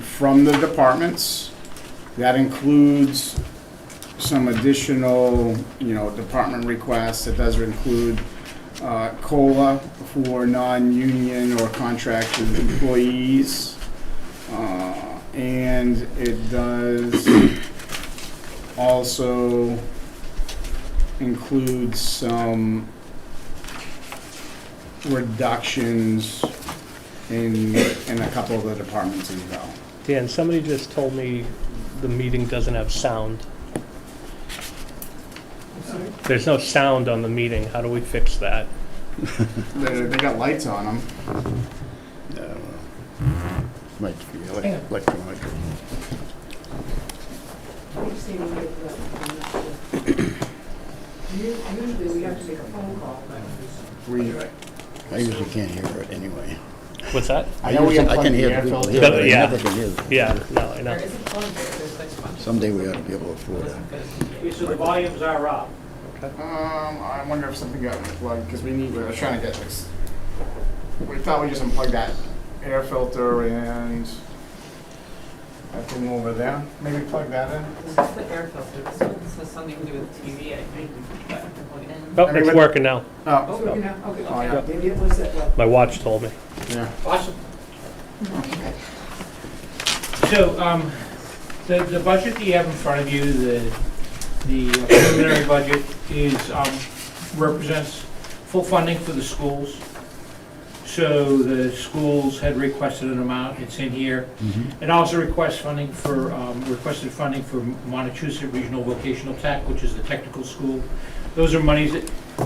from the departments. That includes some additional, department requests. It does include COLA for non-union or contracted employees. And it does also include some reductions in a couple of the departments as well. Dan, somebody just told me the meeting doesn't have sound. There's no sound on the meeting. How do we fix that? They got lights on them. Might be electronic. Usually we have to make a phone call. I usually can't hear it anyway. What's that? I know we have I can plugged the hear air the people filter. here, but I Yeah. never can hear them. Yeah, no, I know. There is a phone there, there's like one. Someday we ought to be able to afford it. Okay, so the volumes are up. I wonder if something got unplugged, because we were trying to get this. We thought we just unplugged that air filter and that thing over there. Maybe plug that in. This is the air filter, this has something to do with TV, I think. You have to plug it in. Oh, it's working now. Oh, Oh, we can have, okay, Oh, yeah. okay, maybe it was that, well, My watch told me. yeah. Awesome. okay. So, the budget that you have in front of you, the preliminary budget represents full funding for the schools. So the schools had requested an amount, it's in here. It also requested funding for Montechusett Regional Vocational Tech, which is the technical school. Those are monies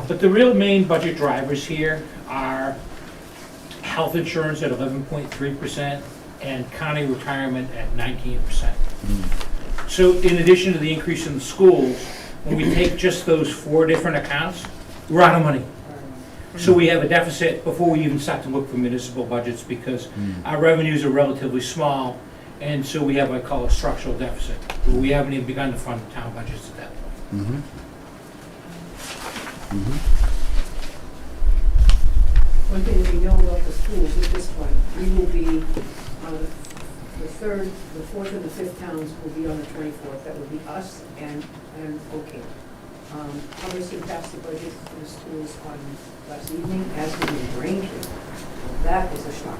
but the real main budget drivers here are health insurance at 11.3% and county retirement at 19%. So in addition to the increase in the schools, when we take just those 4 different accounts, we're out of money. So we have a deficit before we even start to look for municipal budgets because our revenues are relatively small, and so we have what I call a structural deficit. We haven't even begun to fund town budgets at that point. One thing that we know about the schools at this point, we will be, the third, the fourth and the fifth towns will be on the 24th. That will be us and Ocam. Obviously passed the budget for the schools on last evening, as we did Braintree. That is a shock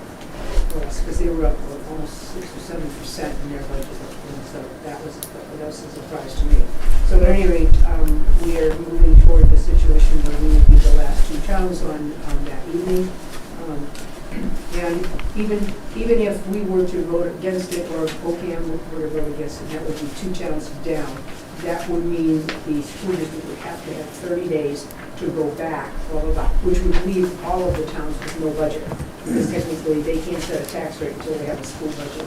for us, because they were up almost 6 or 7% in their budget. And so that was a surprise to me. So at any rate, we are moving toward the situation where we will be the last 2 towns on that evening. And even if we were to vote against it, or OCAM were to vote against it, that would be 2 towns down. That would mean the school district would have to have 30 days to go back, which would leave all of the towns with no budget. Because technically, they can't set a tax rate until they have a school budget.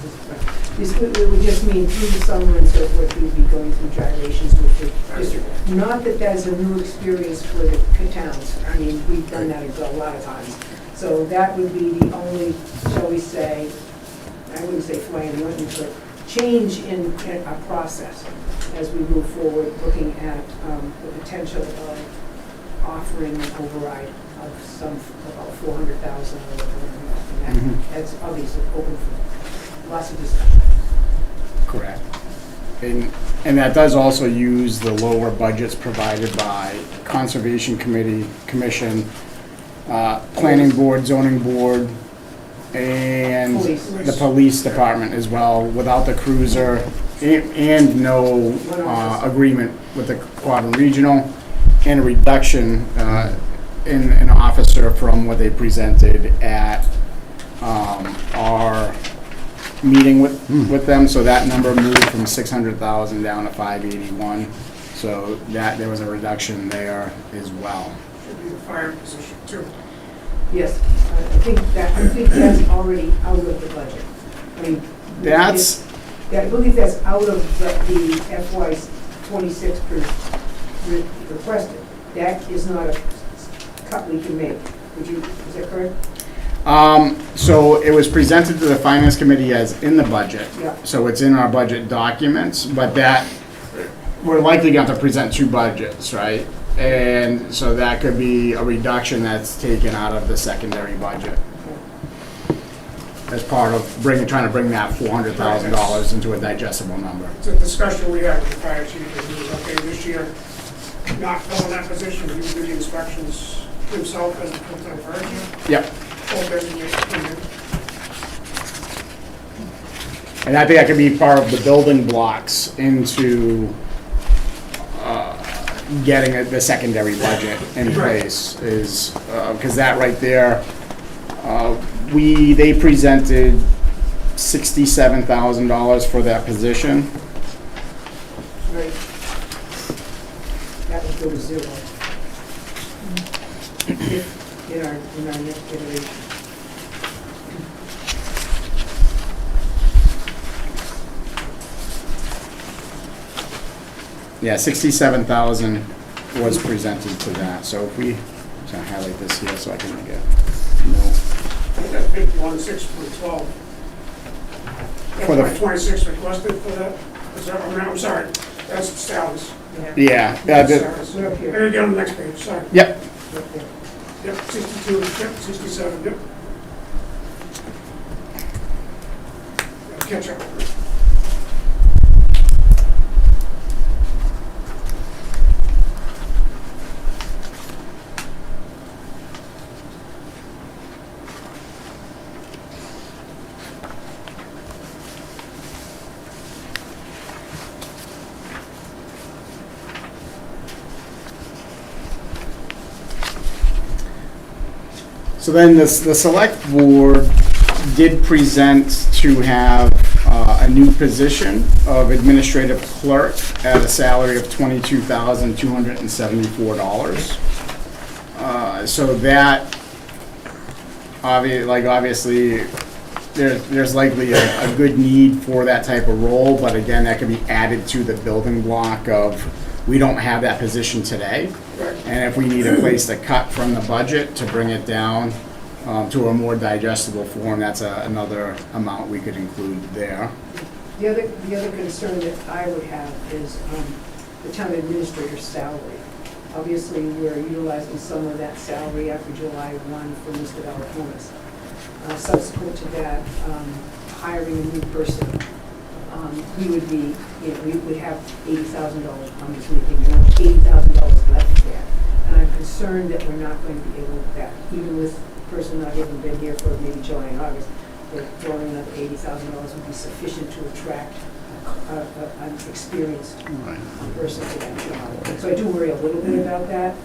It would just mean through the summer and so forth, we'd be going through gyrations with the district. Not that that's a new experience for the towns. I mean, we've done that a lot of times. So that would be the only, shall we say, I wouldn't say fly in the ointment, but change in our process as we move forward, looking at the potential of offering an override of about 400,000 or whatever. That's obviously open for lots of discussion. Correct. And that does also use the lower budgets provided by Conservation Commission, Planning Board, Zoning Board, and the police department as well, without the cruiser, and no agreement with the Quadrant Regional, and a reduction in an officer from what they presented at our meeting with them. So that number moved from 600,000 down to 581. So that there was a reduction there as well. Should be the fire position too. Yes, I think that's already out of the budget. I mean, I believe that's out of the FY '26 requested. That is not a cut we can make. Is that correct? So it was presented to the Finance Committee as in the budget. Yeah. So it's in our budget documents, but that, we're likely going to have to present 2 budgets, right? And so that could be a reduction that's taken out of the secondary budget. as part of trying to bring that $400,000 into a digestible number. It's a discussion we had with the fire chief, and he was okay this year, not filling that position, he would do the inspections himself as a full-time fire chief, Yep. full designation. And I think that could be part of the building blocks into getting the secondary budget in place is, because that right there, they presented $67,000 for that position. Right. That would go to zero. In our next iteration. Yeah, 67,000 was presented to that, so if we, I'm gonna highlight this here so I can make a note. I think that's 51,612. For the- That's 26 requested for that, is that, I'm sorry, that's salaries. Yeah, Salaries. We're up here. There you go, on the next page, sorry. yep, We're up there. Yep, 62, yep, 67, yep. Catch up. so then the select board did present to have a new position of administrative clerk at a salary of $22,274. So that, obviously, there's likely a good need for that type of role, but again, that could be added to the building block of, we don't have that position today. And if we need a place to cut from the budget to bring it down to a more digestible form, that's another amount we could include there. The other concern that I would have is the town administrator's salary. Obviously, we're utilizing some of that salary after July 1 for Mr. Valakonis. Subsequent to that, hiring a new person, we would be, we would have $80,000, I'm just making, $80,000 left there. And I'm concerned that we're not going to be able to, that even with the person not having been here for maybe July and August, that throwing another $80,000 would be sufficient to attract an experienced person to that job. So I do worry a little bit about that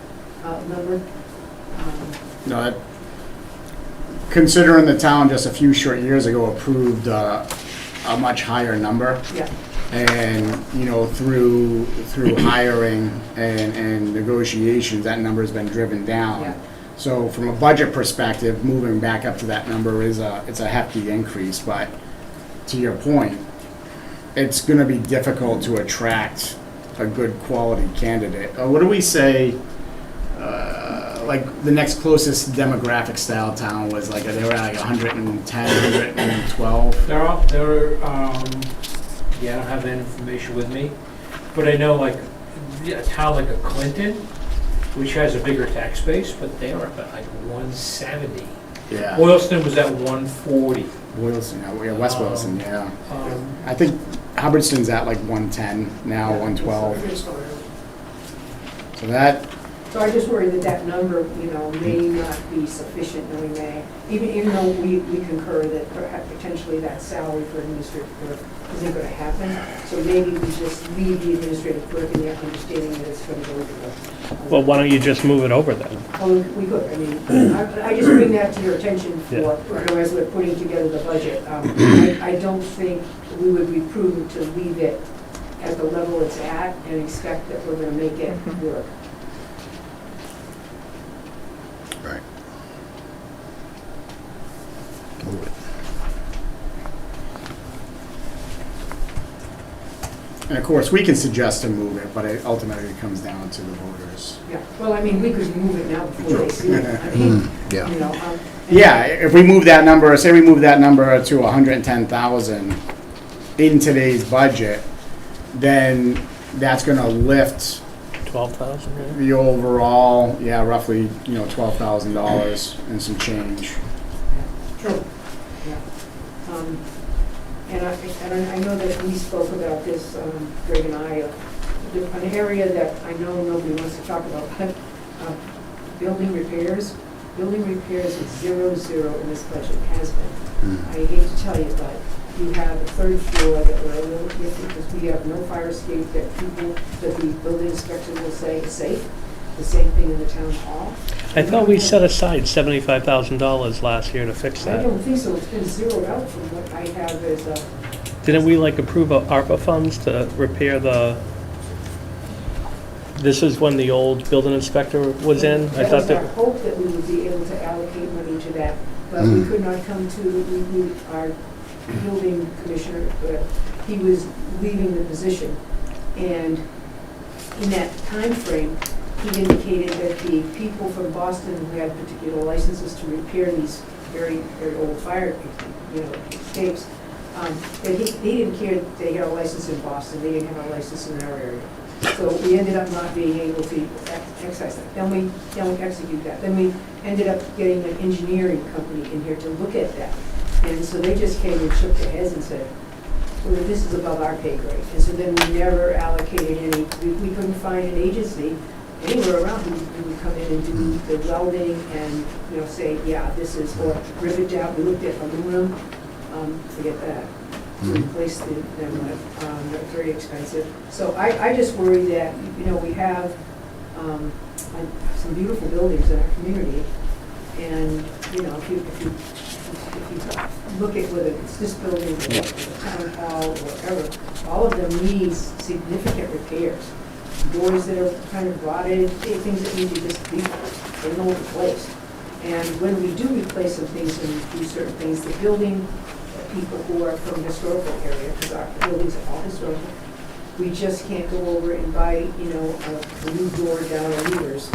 number. No, considering the town just a few short years ago approved a much higher number. Yeah. And, through hiring and negotiations, that number has been driven down. Yeah. So from a budget perspective, moving back up to that number it's a hefty increase, but to your point, it's gonna be difficult to attract a good quality candidate. What do we say, like the next closest demographic style town was they were at 110, 112? Yeah, I don't have that information with me, but I know a town like a Clinton, which has a bigger tax base, but they are up at 170. Yeah. Boylston was at 140. Boylston, yeah, West Boylston, yeah. Um, I think Hubbardston's at 110 now, 112. So that, So I just worry that number, may not be sufficient, and we may, even though we concur that perhaps potentially that salary for administrative clerk isn't going to happen, so maybe we just leave the administrative clerk in the understanding that it's going to go to the. Well, why don't you just move it over then? Oh, we could, I just bring that to your attention for, as we're putting together the budget. I don't think we would be prudent to leave it at the level it's at and expect that we're going to make it work. Right. Move it. and of course, we can suggest to move it, but it ultimately comes down to the voters. Yeah, well, we could move it now before they see it. Yeah. Yeah, if we move that number, say we move that number to 110,000 in today's budget, then that's gonna lift 12,000, right? the overall, roughly, $12,000 and some change. Sure. And I know that we spoke about this, Greg and I, an area that I know nobody wants to talk about, but building repairs. Building repairs is 0 in this budget, has been. I hate to tell you, but you have a third floor that we're a little iffy because we have no fire escape that the building inspector will say is safe. The same thing in the town hall. I thought we set aside $75,000 last year to fix I that. don't think so. It's been zeroed out from what I have as a. Didn't we approve of ARPA funds to repair this is when the old building inspector was in? I That thought was our that, hope that we would be able to allocate money to that, but we could not come to, our building commissioner, he was leaving the position. And in that time frame, he indicated that the people from Boston who had particular licenses to repair these very, very old fire, escapes, that he didn't care that they had a license in Boston, they didn't have a license in our area. So we ended up not being able to exercise that. Then we execute that. Then we ended up getting an engineering company in here to look at that. And so they just came and shook their heads and said, well, this is above our pay grade. And so then we never allocated any, we couldn't find an agency anywhere around who would come in and do the welding and, say, yeah, this is, or rip it down. We looked at aluminum, forget that. To replace them, they're very expensive. So I just worry that, we have some beautiful buildings in our community, and, if you look at whether it's this building or the town hall or whatever, all of them need significant repairs. Doors that are kind of rotted, things that need to just be replaced. And when we do replace some things and do certain things, the building people who are from historical area, because our buildings are all historical, we just can't go over and buy, a new door down our meters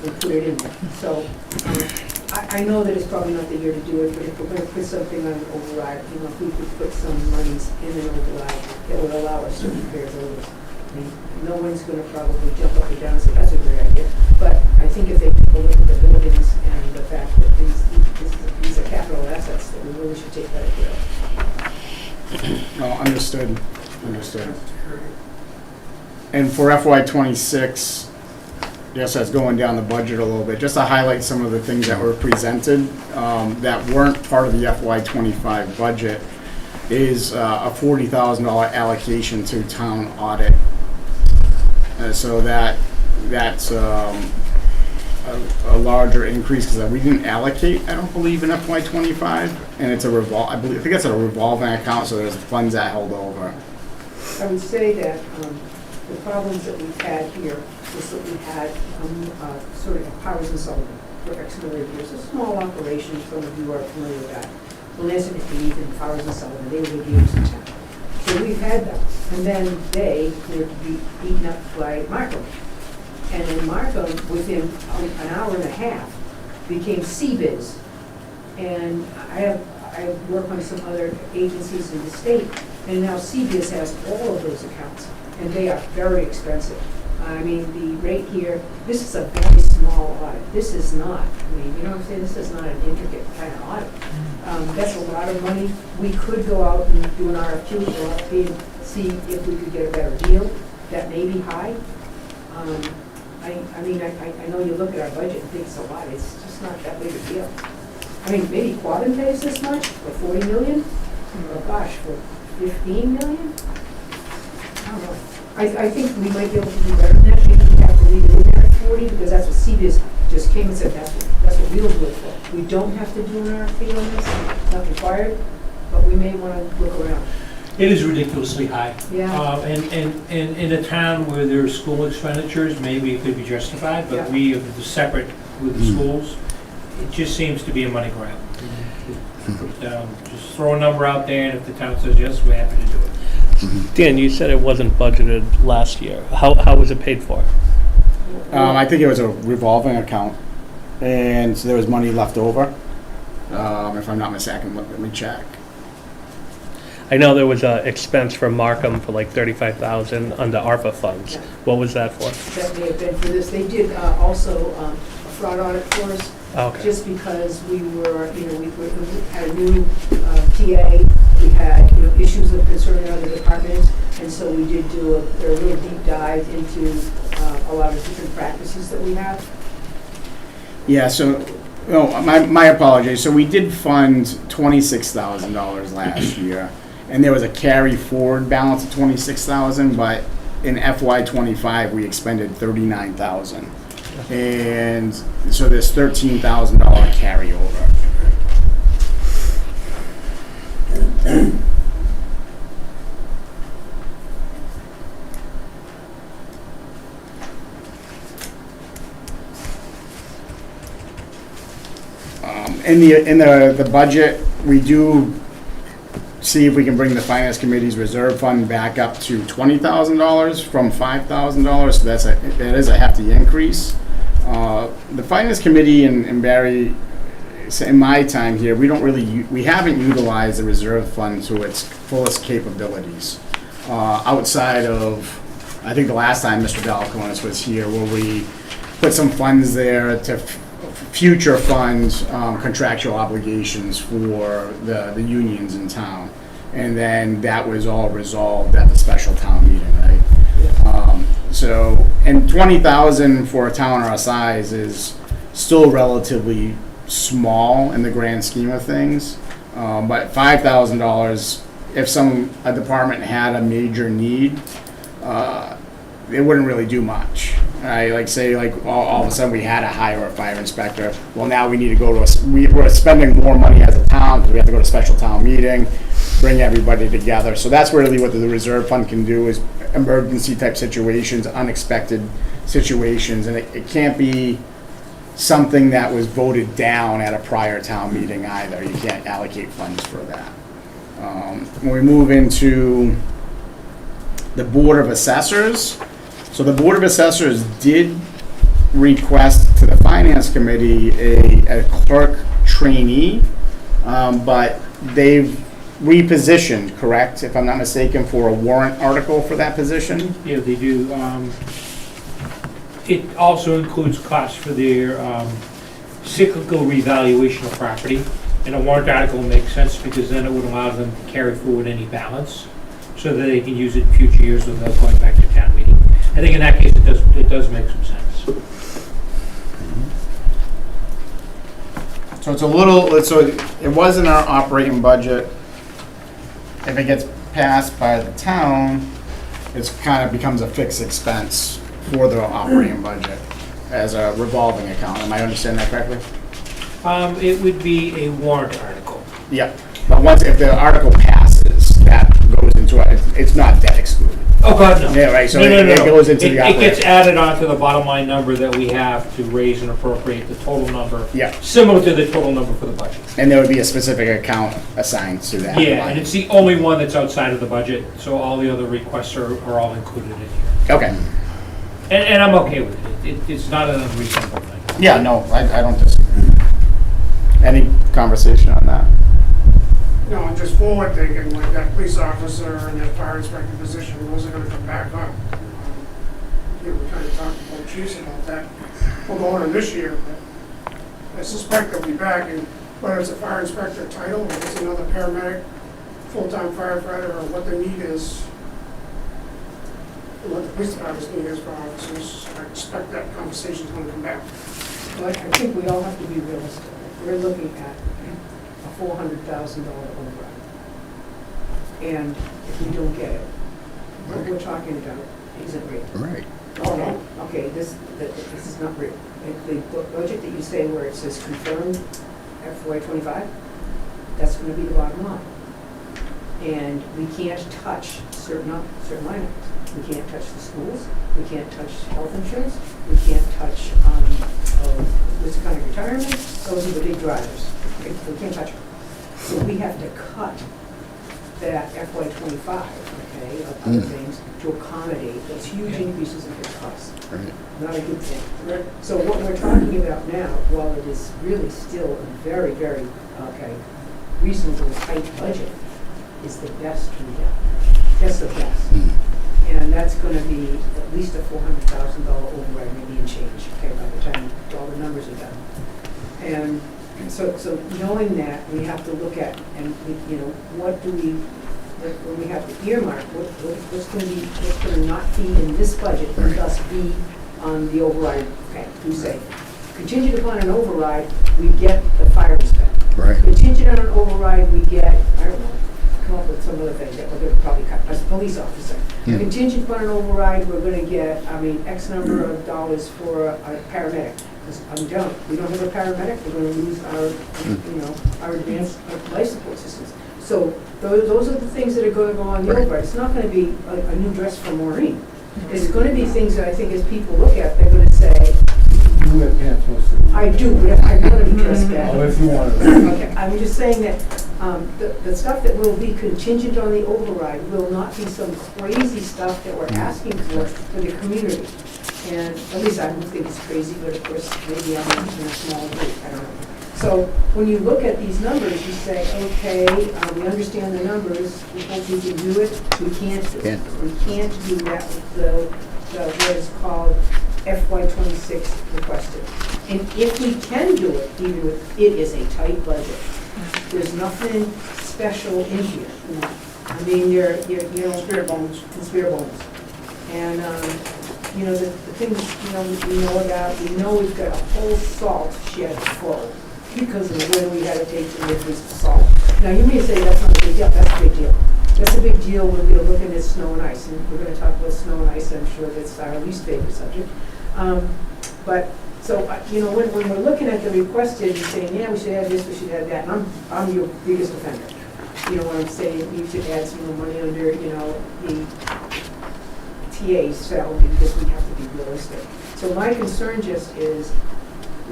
and put it in there. So I know that it's probably not the year to do it, but if we're going to put something on an override, if we could put some monies in an override that would allow us to repair those. I mean, no one's going to probably jump up and down and say, that's a great idea. But I think if they take a look at the buildings and the fact that these are capital assets, that we really should take better care of. No, understood. And for FY '26, yes, that's going down the budget a little bit, just to highlight some of the things that were presented that weren't part of the FY '25 budget, is a $40,000 allocation to town audit. So that's a larger increase because we didn't allocate, I don't believe, in FY '25, and it's I think it's a revolving account, so there's funds that held over. I would say that the problems that we've had here is that we had sort of Powers and Sullivan for X number of years. A small operation, some of you are familiar with that. Lansing and Powers and Sullivan, they were the dealers in town. So we've had them. And then they were to be eaten up by Markham. And then Markham, within an hour and a half, became CBiz. And I have worked on some other agencies in the state, and now CBiz has all of those accounts, and they are very expensive. I mean, the rate here, this is a very small audit. This is not, you know what I'm saying? This is not an intricate kind of audit. That's a lot of money. We could go out and do an RFQ, go out and see if we could get a better deal. That may be high. I know you look at our budget and think it's a lot. It's just not that big a deal. I mean, maybe Quabbin pays this much for 40 million? Oh gosh, for 15 million? I don't know. I think we might be able to do better than that. Maybe we have to leave it in there at 40 because that's what CBiz just came and said that's what we'll do it for. We don't have to do an RFP on this. It's not required, but we may want to look around. It is ridiculously high. Yeah. And in a town where there are school expenditures, maybe it could be justified, but Yeah. we are separate with the schools. It just seems to be a money grab. Just throw a number out there, and if the town says yes, we're happy to do it. Dan, you said it wasn't budgeted last year. How was it paid for? I think it was a revolving account, and so there was money left over. If I'm not mistaken, let me check. I know there was an expense for Markham for like $35,000 under ARPA funds. Yeah. What was that for? That may have been for this. They did also a fraud audit for us. Okay. Just because we were, we had a new FTA, we had, issues of concern in other departments, and so we did do a real deep dive into a lot of different practices that we have. Yeah, so, my apologies. So we did fund $26,000 last year, and there was a carry forward balance of 26,000, but in FY '25, we expended 39,000. And so there's $13,000 carryover. In the budget, we do see if we can bring the finance committee's reserve fund back up to $20,000 from $5,000, so that is a hefty increase. The finance committee and Barry, in my time here, we haven't utilized the reserve fund to its fullest capabilities. Outside of, I think the last time Mr. Balcones was here, where we put some funds there to future fund contractual obligations for the unions in town. And then that was all resolved at the special town meeting, right? So, and 20,000 for a town our size is still relatively small in the grand scheme of things. But $5,000, if a department had a major need, it wouldn't really do much. Right? All of a sudden we had to hire a fire inspector. Well, now we need to go to we're spending more money as a town because we have to go to a special town meeting, bring everybody together. So that's really what the reserve fund can do, is emergency type situations, unexpected situations, and it can't be something that was voted down at a prior town meeting either. You can't allocate funds for that. When we move into the Board of Assessors, so the Board of Assessors did request to the Finance Committee a clerk trainee, but they've repositioned, correct, if I'm not mistaken, for a warrant article for that position? Yeah, they do. It also includes costs for their cyclical revaluation of property. And a warrant article makes sense because then it would allow them to carry forward any balance so that they can use it in future years without going back to town meeting. I think in that case, it does make some sense. So it was in our operating budget. If it gets passed by the town, it kind of becomes a fixed expense for the operating budget as a revolving account. Am I understanding that correctly? It would be a warrant article. Yeah, but if the article passes, that goes into it's not debt excluded. Oh, God, no. Yeah, right, so No. it goes into the It operating. gets added onto the bottom line number that we have to raise and appropriate the total number. Yeah. Similar to the total number for the budget. And there would be a specific account assigned to that. Yeah, line. and it's the only one that's outside of the budget, so all the other requests are all included in here. Okay. And I'm okay with it. It's not an unreasonable thing. Yeah, no, I don't disagree. Any conversation on that? No, I'm just forward thinking, like that police officer and that fire inspector position, those are gonna come back up. We kind of talked about chiefs about that. We'll go on this year, but I suspect they'll be back, and whether it's a fire inspector title, or it's another paramedic, full-time firefighter, or what the need is, what the police department's need is for officers, I expect that conversation's gonna come back. But I think we all have to be realistic. We're looking at a $400,000 override. And if we don't get it, what we're talking about isn't real. Right. Oh, no. Okay, this is not real. The budget that you say where it says confirmed FY '25, that's gonna be the bottom line. And we can't touch certain line items. We can't touch the schools, we can't touch health insurance, we can't touch, this kind of retirement, those are the big drivers. We can't touch them. So we have to cut that FY '25, okay, of other things to accommodate those huge increases in fixed costs. Right. Not a good thing. So what we're talking about now, while it is really still a very, very, reasonably tight budget, is the best we get. That's the best. And that's gonna be at least a $400,000 override, maybe in change, okay, by the time all the numbers are done. And So knowing that, we have to look at, and, you know, what do we, when we have to earmark, what's gonna not be in this budget, and thus be on the override. Okay, we say, contingent upon an override, we get the fire inspector. Right. Contingent on an override, we get, I don't know, come up with some other thing that we're gonna probably cut, a police officer. Hmm. Contingent upon an override, we're gonna get, X number of dollars for a paramedic. Because we don't have a paramedic, we're gonna lose our advanced life support systems. So those are the things that are gonna go on the Right. override. It's not gonna be a new dress for Maureen. It's gonna be things that I think as people look at, they're gonna say, You wear pants most of the time. I do, but I wanna be dressed Oh, bad. if you want to. Okay, I'm just saying that the stuff that will be contingent on the override will not be some crazy stuff that we're asking for the community. And at least I don't think it's crazy, but of course, maybe I'm in a small group, I don't know. So when you look at these numbers, you say, okay, we understand the numbers, we think we can do it, we can't do it. Can't. We can't do that with the what is called FY26 requested. And if we can do it, even with, it is a tight budget. There's nothing special in here. I mean, you're Spare bones. it's bare bones. And, the things, we know about, we know we've got a whole salt shed full because of when we had to take deliveries of salt. Now, you may say that's not a big deal, that's a big deal. That's a big deal when we're looking at snow and ice, and we're gonna talk about snow and ice, I'm sure that's our least favorite subject. When we're looking at the requested and saying, yeah, we should add this, we should add that, and I'm your biggest offender. You know what I'm saying, you should add some more money under, the TA's salary, because we have to be realistic. So my concern just is,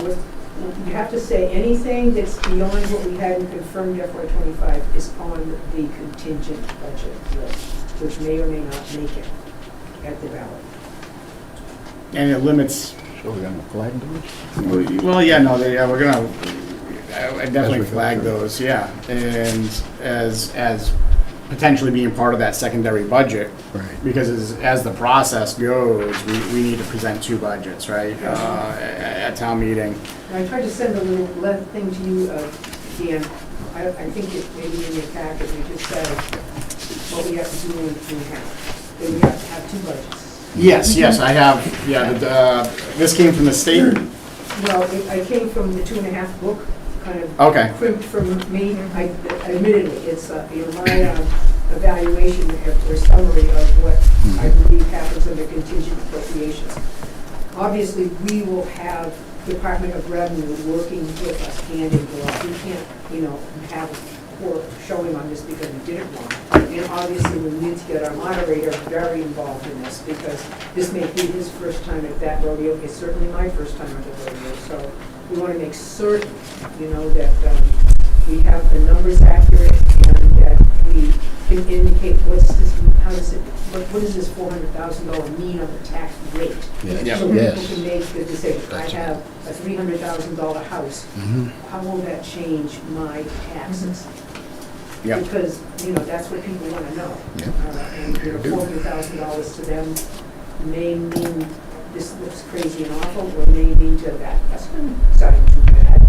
you have to say anything that's beyond what we had in confirmed FY25 is on the contingent budget list, which may or may not make it at the ballot. And it limits, So we're gonna flag those? well, yeah, no, we're gonna, I definitely As we go flag through. those, yeah. And as potentially being part of that secondary budget, Right. because as the process goes, we need to present two budgets, right? At town meeting. And I tried to send a little thing to you, Dan. I think it maybe in your packet, we just said what we have to do in 2.5. That we have to have two budgets. Yes, I have, this came from the state? Well, I came from the 2.5 book, kind of Okay. crimped from me. Admittedly, it's my evaluation or summary of what I believe happens under contingent appropriations. Obviously, we will have Department of Revenue working with us hand in glove. We can't, have a poor showing on this because we did it wrong. And obviously, we need to get our moderator very involved in this because this may be his first time at that rodeo. It's certainly my first time at the rodeo. So we want to make certain, that we have the numbers accurate and that we can indicate what does this $400,000 mean on the tax rate? Yes, So people yes. can make the decision, I That's- have a $300,000 house, Mhm. how will that change my taxes? Yep. Because, that's what people want to know. Yep. And They do. $400,000 to them may mean this looks crazy and awful, or may mean to that, that's not sounding too bad.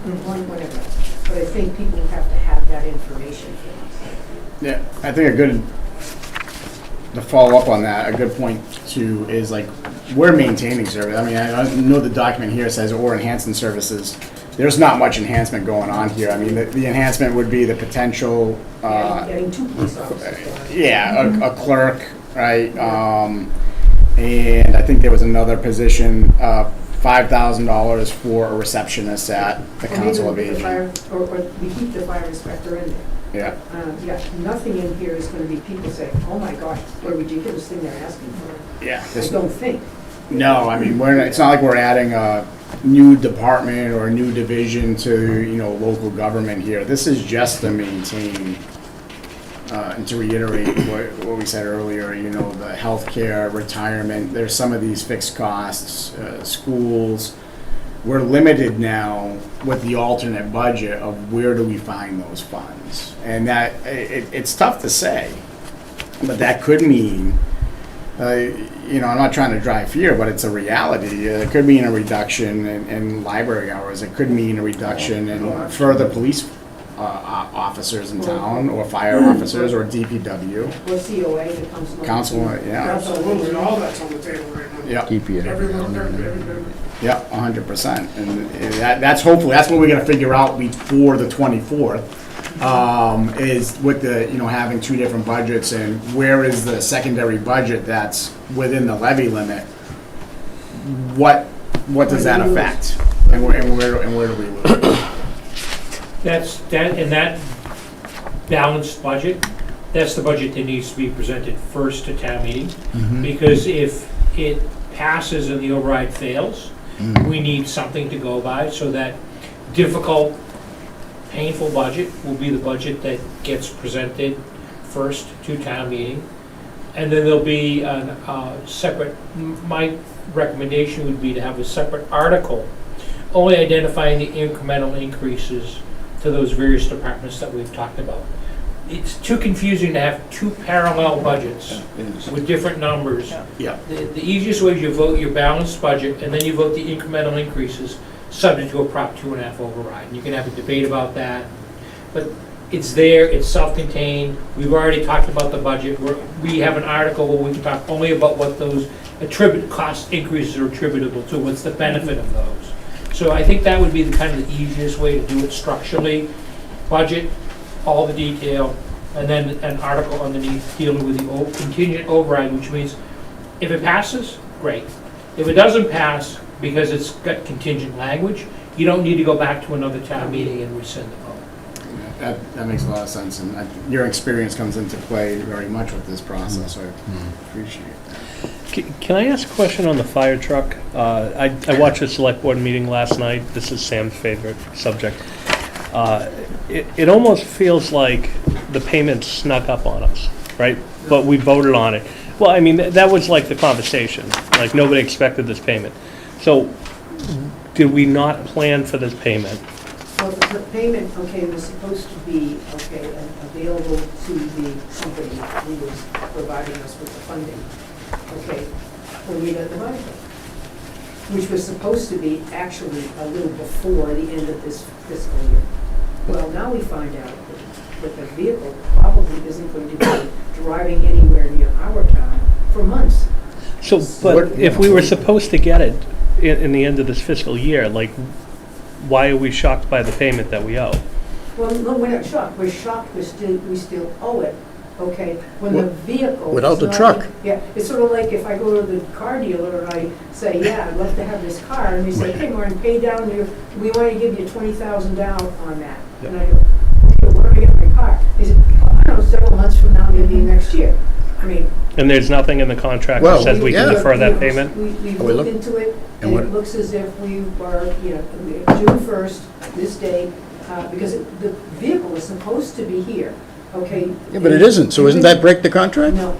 Whatever. But I think people have to have that information for us. Yeah, I think to follow up on that, a good point too is like, we're maintaining service. I mean, I know the document here says or enhancing services. There's not much enhancement going on here. I mean, the enhancement would be the potential, Getting two police officers. a clerk, right? And I think there was another position, $5,000 for a receptionist at the Or Council of maybe the Aging. fire- Or we keep the fire inspector in there. Yeah, Nothing in here is gonna be people saying, oh my gosh, what a ridiculous thing they're asking for. yeah. I don't think. No, I mean, it's not like we're adding a new department or a new division to, local government here. This is just to maintain, and to reiterate what we said earlier, the healthcare, retirement, there's some of these fixed costs, schools. We're limited now with the alternate budget of where do we find those funds? And that, it's tough to say, but that could mean You know, I'm not trying to drive fear, but it's a reality. It could mean a reduction in library hours. It could mean a reduction in further police officers in town, or fire officers, or DPW. Or COA that comes. along. Council, yeah. Absolutely, all that's on the table right now. Yeah. DPA. Every little bit, every bit. Yeah, 100%. And that's hopefully, that's what we're gonna figure out before the 24th, is with the, you know, having two different budgets, and where is the secondary budget that's within the levy limit? What does that affect? And where do we lose? That balanced budget, that's the budget that needs to be presented first to town meeting. Because if it passes and the override fails, we need something to go by, so that difficult, painful budget will be the budget that gets presented first to town meeting. And then there'll be a separate, my recommendation would be to have a separate article only identifying the incremental increases to those various departments that we've talked about. It's too confusing to have two parallel budgets with different numbers. Yeah. The easiest way is you vote your balanced budget, and then you vote the incremental increases subject to a Prop 2.5 override. And you can have a debate about that, but it's there, it's self-contained. We've already talked about the budget. We have an article where we can talk only about what those cost increases are attributable to, what's the benefit of those. So I think that would be the kind of the easiest way to do it structurally. Budget, all the detail, and then an article underneath dealing with the contingent override, which means if it passes, great. If it doesn't pass, because it's got contingent language, you don't need to go back to another town meeting and rescind the vote. That makes a lot of sense, and your experience comes into play very much with this process, so I appreciate that. Can I ask a question on the fire truck? I watched a select board meeting last night. This is Sam's favorite subject. It almost feels like the payment snuck up on us, right? But we voted on it. Well, I mean, that was like the conversation. Like, nobody expected this payment. So, did we not plan for this payment? Well, the payment, okay, was supposed to be, okay, available to the company who was providing us with the funding, okay, when we got the money, which was supposed to be actually a little before the end of this fiscal year. Well, now we find out that the vehicle probably isn't going to be driving anywhere near our town for months. So, but if we were supposed to get it in the end of this fiscal year, like, why are we shocked by the payment that we owe? Well, no, we're not shocked. We're shocked we still owe it, okay? When the vehicle. Without is the not truck. in- Yeah, it's sort of like if I go to the car dealer and I say, yeah, I'd love to have this car, and they say, hey, Maureen, pay down we want to give you $20,000 down on that. And I go, okay, where do I get my car? They said, oh, I don't know, several months from now, maybe next year. I mean. And there's nothing in the contract Well, that says we can yeah. defer that payment? We've we looked look- into it, and and what- it looks as if we are, June 1st, this day, because the vehicle is supposed to be here, okay? Yeah, but it isn't, so isn't that break the contract? No,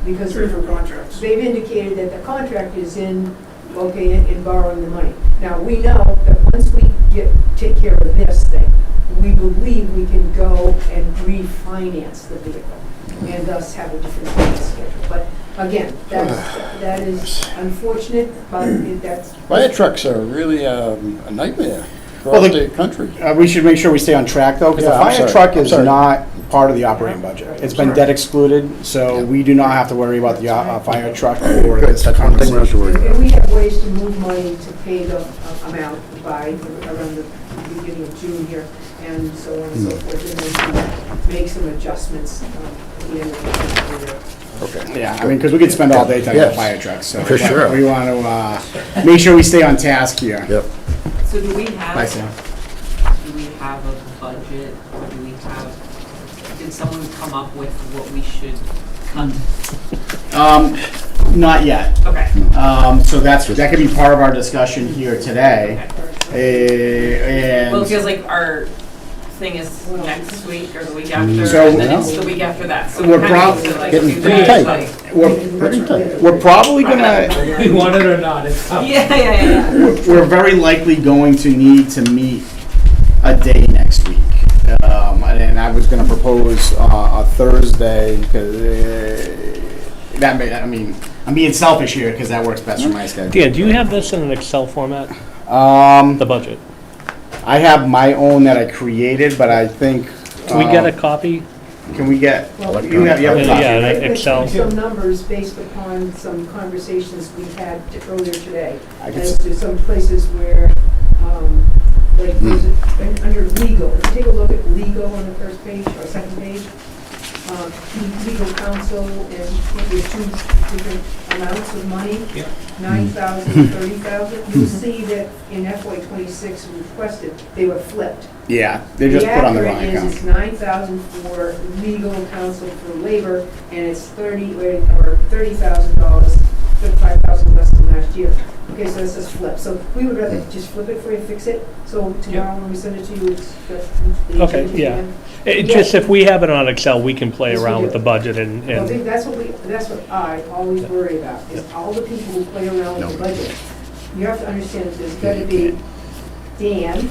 because Three different contracts. they've indicated that the contract is in borrowing the money. Now, we know that once we take care of this thing, we believe we can go and refinance the vehicle and thus have a different payment schedule. But again, that is unfortunate, but that's. Fire trucks are really a nightmare Well, throughout the- the country. We should make sure we stay on track, though, because the Yeah, I'm fire sorry. truck I'm is sorry. not part of the operating budget. It's been debt excluded, so we do not have to worry about the fire truck or Good, this that's one thing we don't have to worry And about. we have ways to move money to pay the amount by around the beginning of June here, and so on and so forth, and then to make some adjustments at the end of the fiscal year. Okay. Yeah, I mean, because we could spend all day talking about Yes. fire trucks, so. For sure. We want to make sure we stay on task here. Yep. So do we Bye, have, Sam. do we have a budget, or do we have, did someone come up with what we should cut? Not yet. Okay. So that could be part of our discussion here today. Well, it And feels like our thing is next week or the week after, So- and then it's the week after that, so We're we kind of need to like getting do pretty that, tight. like. we're probably gonna, We want it or not, it's tough. Yeah. we're very likely going to need to meet a day next week. And I was gonna propose a Thursday, because that may, I mean, I'm being selfish here because that works best for my schedule. Dan, do you have this in an Excel format, the budget? I have my own that I created, but I think. Can we get a copy? Can we get, Well, you have a copy, Yeah, right? I've Excel. some numbers based upon some conversations we had earlier today, I could as to some places where, like, there's under legal, if you take a look at legal on the first page or second page, legal counsel, and there's two different amounts of money, Yeah. 9,000 and 30,000. You'll see that in FY '26 requested, they were flipped. Yeah, they just put on the wrong accurate is account. it's 9,000 for legal counsel for labor, and it's $30,000, 5,000 less than last year. Okay, so it's just flip. So we would rather just flip it for you, fix it. So tomorrow when we send it to you, it's just. Okay, yeah. Just if we have it on Excel, we can play Yes, we around do. with the budget I and, think that's what I always worry about, is all the people who play around with the budget. You have to understand that there's gotta be Dan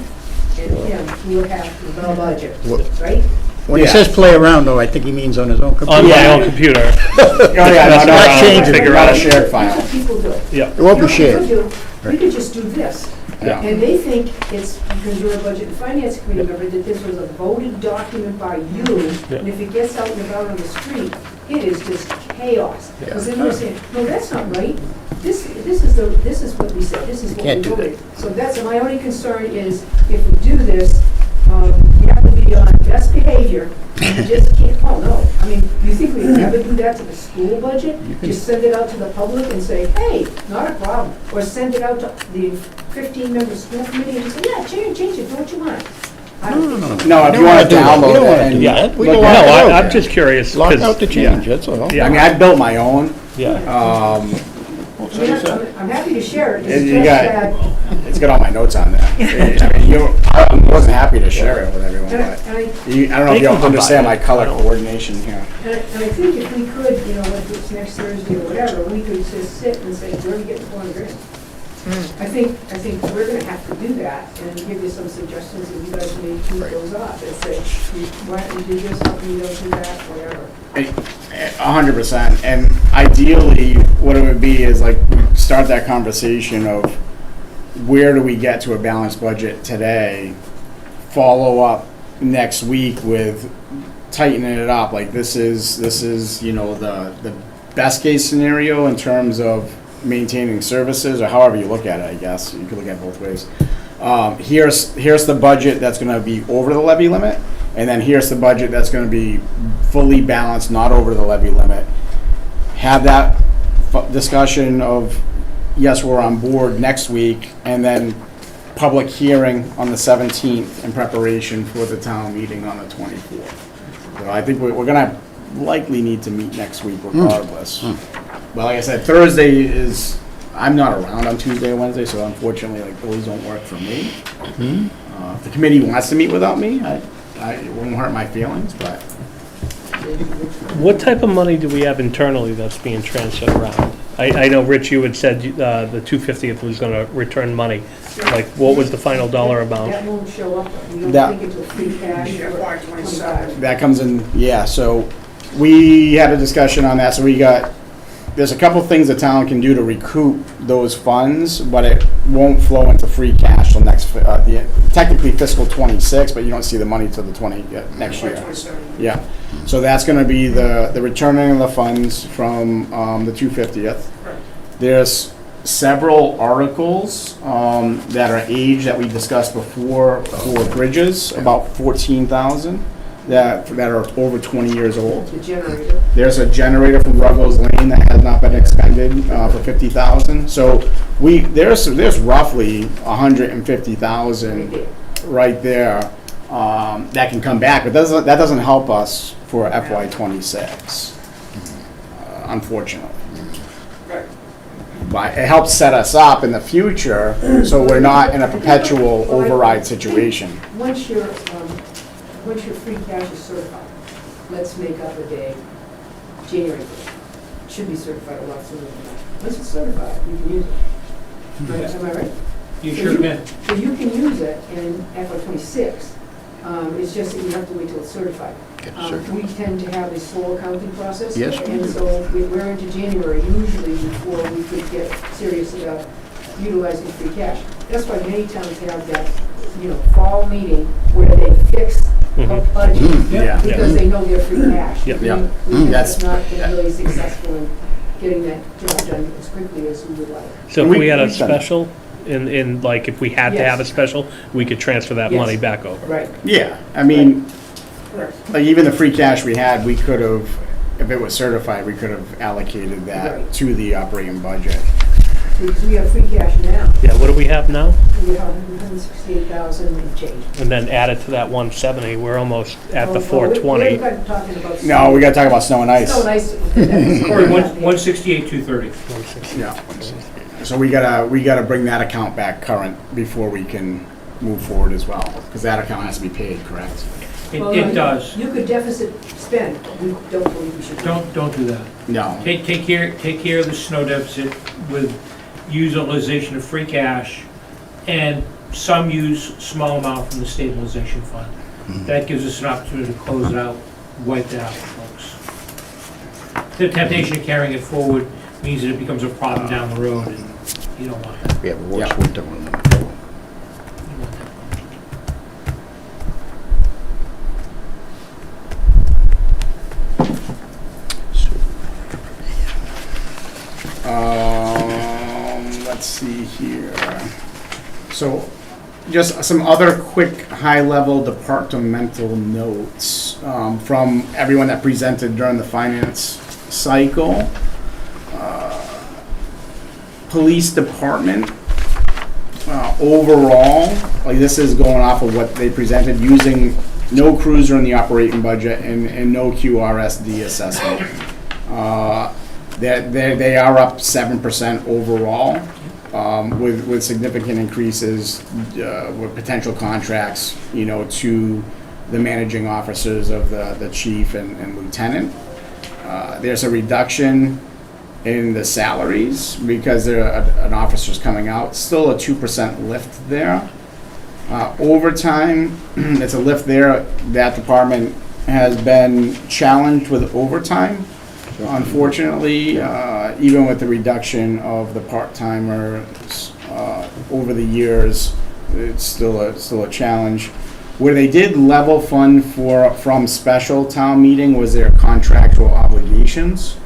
and him who will have the budget, right? When he Yeah. says play around, though, I think he means on his own computer. on my Yeah. own computer. Oh, yeah, Mess no, around, no, change it. figure not a out. shared Here's file. what people do. Yeah. It won't be You know what shared. we could do? We could just do this. Yeah. And they think it's, because you're a budget and finance committee member, that this was a voted document by you, and if it gets out and about on the street, it is just chaos. Because then they're saying, no, that's not right. This is what we said, this is what we can't do that. voted. So that's, my only concern is, if we do this, you have to be on best behavior, you just can't, oh, no. I mean, you think we'd ever do that to the school budget? Just send it out to the public and say, hey, not a problem. Or send it out to the 15-member school committee and say, yeah, change it, do what you want. I don't think so. No, if you want to We don't download wanna it do and. that. We look don't at wanna it. do No, that. I'm just curious. Lock 'cause- out the change, that's all. Yeah. I mean, I built my own. Yeah. I'm happy to share it, You it's just got- that, It's got all my notes on there. I mean, I wasn't happy to share it with everyone, and I, but and I I don't know if They you can come understand by. my color coordination here. And I think if we could, you know, if it's next Thursday or whatever, we could just sit and say, where are we getting 400 grand? I think we're gonna have to do that and give you some suggestions that you guys may tweak those off and say, why don't you do this, how come you don't do that, whatever. 100%. And ideally, what it would be is like, start that conversation of where do we get to a balanced budget today? Follow up next week with tightening it up. Like this is, you know, the best case scenario in terms of maintaining services, or however you look at it, I guess. You could look at it both ways. Here's the budget that's gonna be over the levy limit, and then here's the budget that's gonna be fully balanced, not over the levy limit. Have that discussion of, yes, we're on board next week, and then public hearing on the 17th in preparation for the town meeting on the 24th. So I think we're gonna likely need to meet next week regardless. But like I said, Thursday is, I'm not around on Tuesday or Wednesday, so unfortunately, like, those don't work for me. If the committee wants to meet without me, it won't hurt my feelings, but What type of money do we have internally that's being transferred around? I know, Rich, you had said the 250th was going to return money. Like, what was the final dollar amount? That won't show up, we don't That- think into free cash Yeah, or FY 27. that comes in, yeah, so we had a discussion on that, so there's a couple things the town can do to recoup those funds, but it won't flow into free cash till technically fiscal 26, but you don't see the money till the next FY year. 27. Yeah, so that's gonna be the returning of the funds from the 250th. Right. There's several articles that are aged that we discussed before for bridges, about 14,000, that are over 20 years old. the generator. There's a generator from Ruggles Lane that has not been expended for 50,000. So there's roughly 150,000 right there that can come back, but that doesn't help us for FY '26, unfortunately. Right. But it helps set us up in the future, so we're not in a perpetual override situation. Once your free cash is certified, let's make up a day, January 1st. It should be certified a lot sooner than that. Once it's certified, you can use it. Right, am I right? You sure can. So you can use it in FY '26 It's just that you have to wait till it's certified. Get certified. We tend to have a slow accounting process. Yes, we And do. so we're into January usually before we could get serious about utilizing free cash. That's why many towns have that, fall meeting where they fix a Mhm. budget Yeah. because they know they're free cash. Yep. Yeah. We have That's- not been really successful in getting that job done as quickly as we would like. So if We- we had a we've done- special, like, if we had to Yes. have a special, we could transfer that Yes. money back over. Right. Yeah, I mean, Correct. like even the free cash we had, we could have, if it was certified, we could have allocated that Right. to the operating budget. Because we have free cash now. Yeah, what do we have now? We have 168,000 and change. And then added to that 170, we're almost at the Oh, 420. We're talking about. No, we gotta talk about snow and ice. Snow and ice. Corey, 168,230. 160. Yeah. So we gotta bring that account back current before we can move forward as well, because that account has to be paid, correct? It does. You could deficit spend, we don't believe we should. Don't do that. No. Take care of the snow deficit with utilization of free cash, and some use small amount from the stabilization fund. That gives us an opportunity to close it out, wipe it out, folks. The temptation of carrying it forward means that it becomes a problem down the road, and you don't want that. We have a worse Yeah. winter one. You want that. Let's see here. So, just some other quick high-level departmental notes from everyone that presented during the finance cycle. Police department, overall, like this is going off of what they presented, using no cruiser in the operating budget and no QRSD assessment. They are up 7% overall, with significant increases with potential contracts, to the managing officers of the chief and lieutenant. There's a reduction in the salaries because an officer's coming out. Still a 2% lift there. Overtime, it's a lift there. That department has been challenged with overtime. Unfortunately, even with the reduction of the part-timers over the years, it's still a challenge. Where they did level fund from special town meeting was their contractual obligations.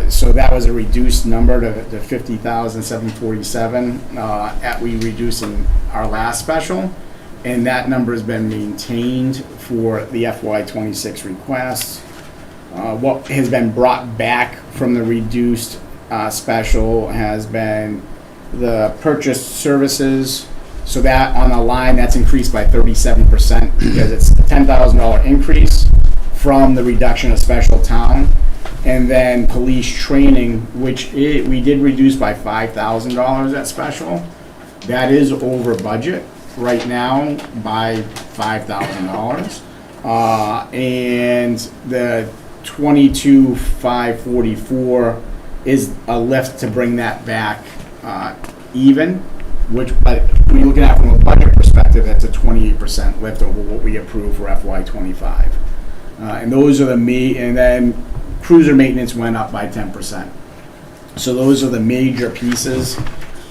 So that was a reduced number to 50,747. We reduced in our last special, and that number has been maintained for the FY26 requests. What has been brought back from the reduced special has been the purchased services. So that on a line, that's increased by 37% because it's a $10,000 increase from the reduction of special town. And then police training, which we did reduce by $5,000 at special. That is over budget right now by $5,000. And the 22,544 is a lift to bring that back even, which, but when you're looking at it from a budget perspective, that's a 28% lift over what we approved for FY25. And those are and then cruiser maintenance went up by 10%. So those are the major pieces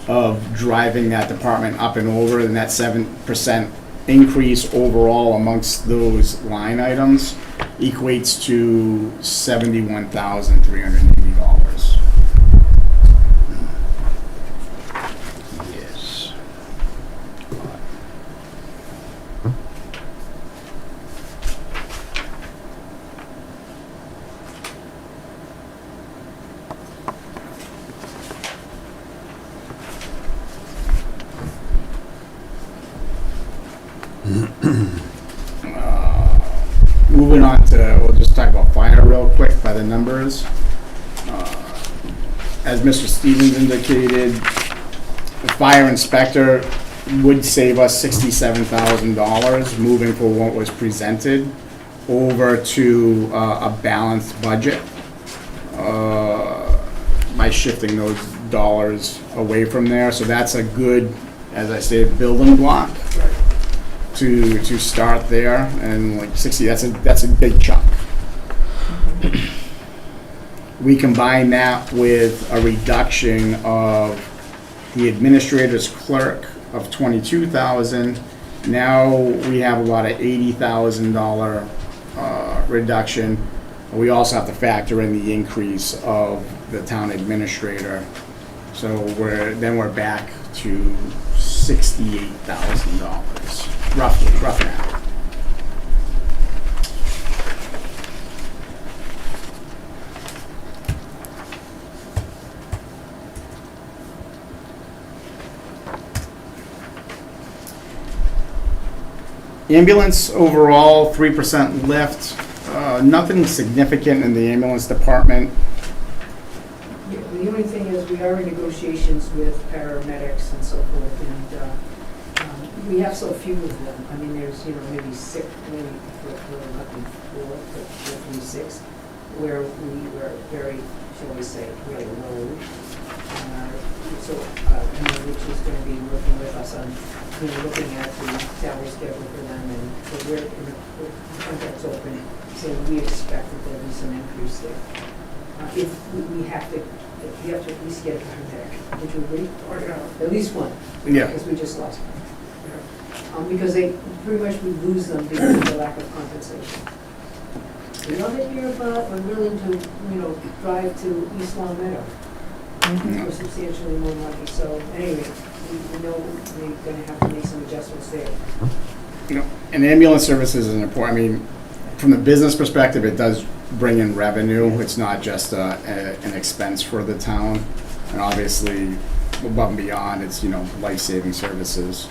of driving that department up and over, and that 7% increase overall amongst those line items equates to $71,380. Yes. Moving on to, we'll just talk about fire real quick by the numbers. As Mr. Stevens indicated, the fire inspector would save us $67,000 moving from what was presented over to a balanced budget by shifting those dollars away from there. So that's a good, as I said, building block to start there, and like 60, that's a big chunk. We combine that with a reduction of the administrator's clerk of 22,000. Now we have about an $80,000 reduction. We also have to factor in the increase of the town administrator. So we're back to $68,000, roughly now. Ambulance overall, 3% lift. Nothing significant in the ambulance department. Yeah, the only thing is, we are in negotiations with paramedics and so forth, and we have so few of them. I mean, there's, maybe six, maybe we're looking for 6, where we were very, shall we say, really low. Which is going to be working with us on, looking at the salary schedule for them, and so we're in the contract's open, so we expect that there'll be some increase there. If we have to at least get a paramedic, would you agree? Or, At least one. Yeah. Because we just lost one. Because they, pretty much we lose them because of the lack of compensation. We love it here, but we're willing to, drive to East Long Meadow for substantially more money. So anyway, we know we're gonna have to make some adjustments there. And ambulance services is important. I mean, from the business perspective, it does bring in revenue. It's not just an expense for the town. And obviously, above and beyond, it's, life-saving services.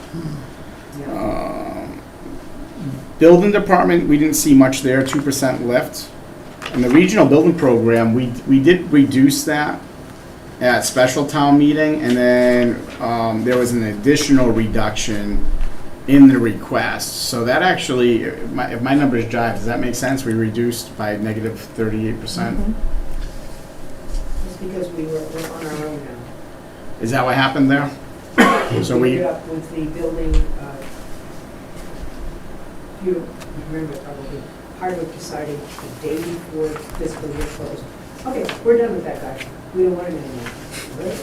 Building department, we didn't see much there, 2% lift. And the regional building program, we did reduce that at special town meeting, and then there was an additional reduction in the request. So that actually, if my numbers jive, does that make sense? We reduced by negative 38%. It's because we're on our own now. Is that what happened there? So We we, ended up with the building, you remember probably, Hardwick decided the day before fiscal year closed, okay, we're done with that guy, we don't want him anymore, right?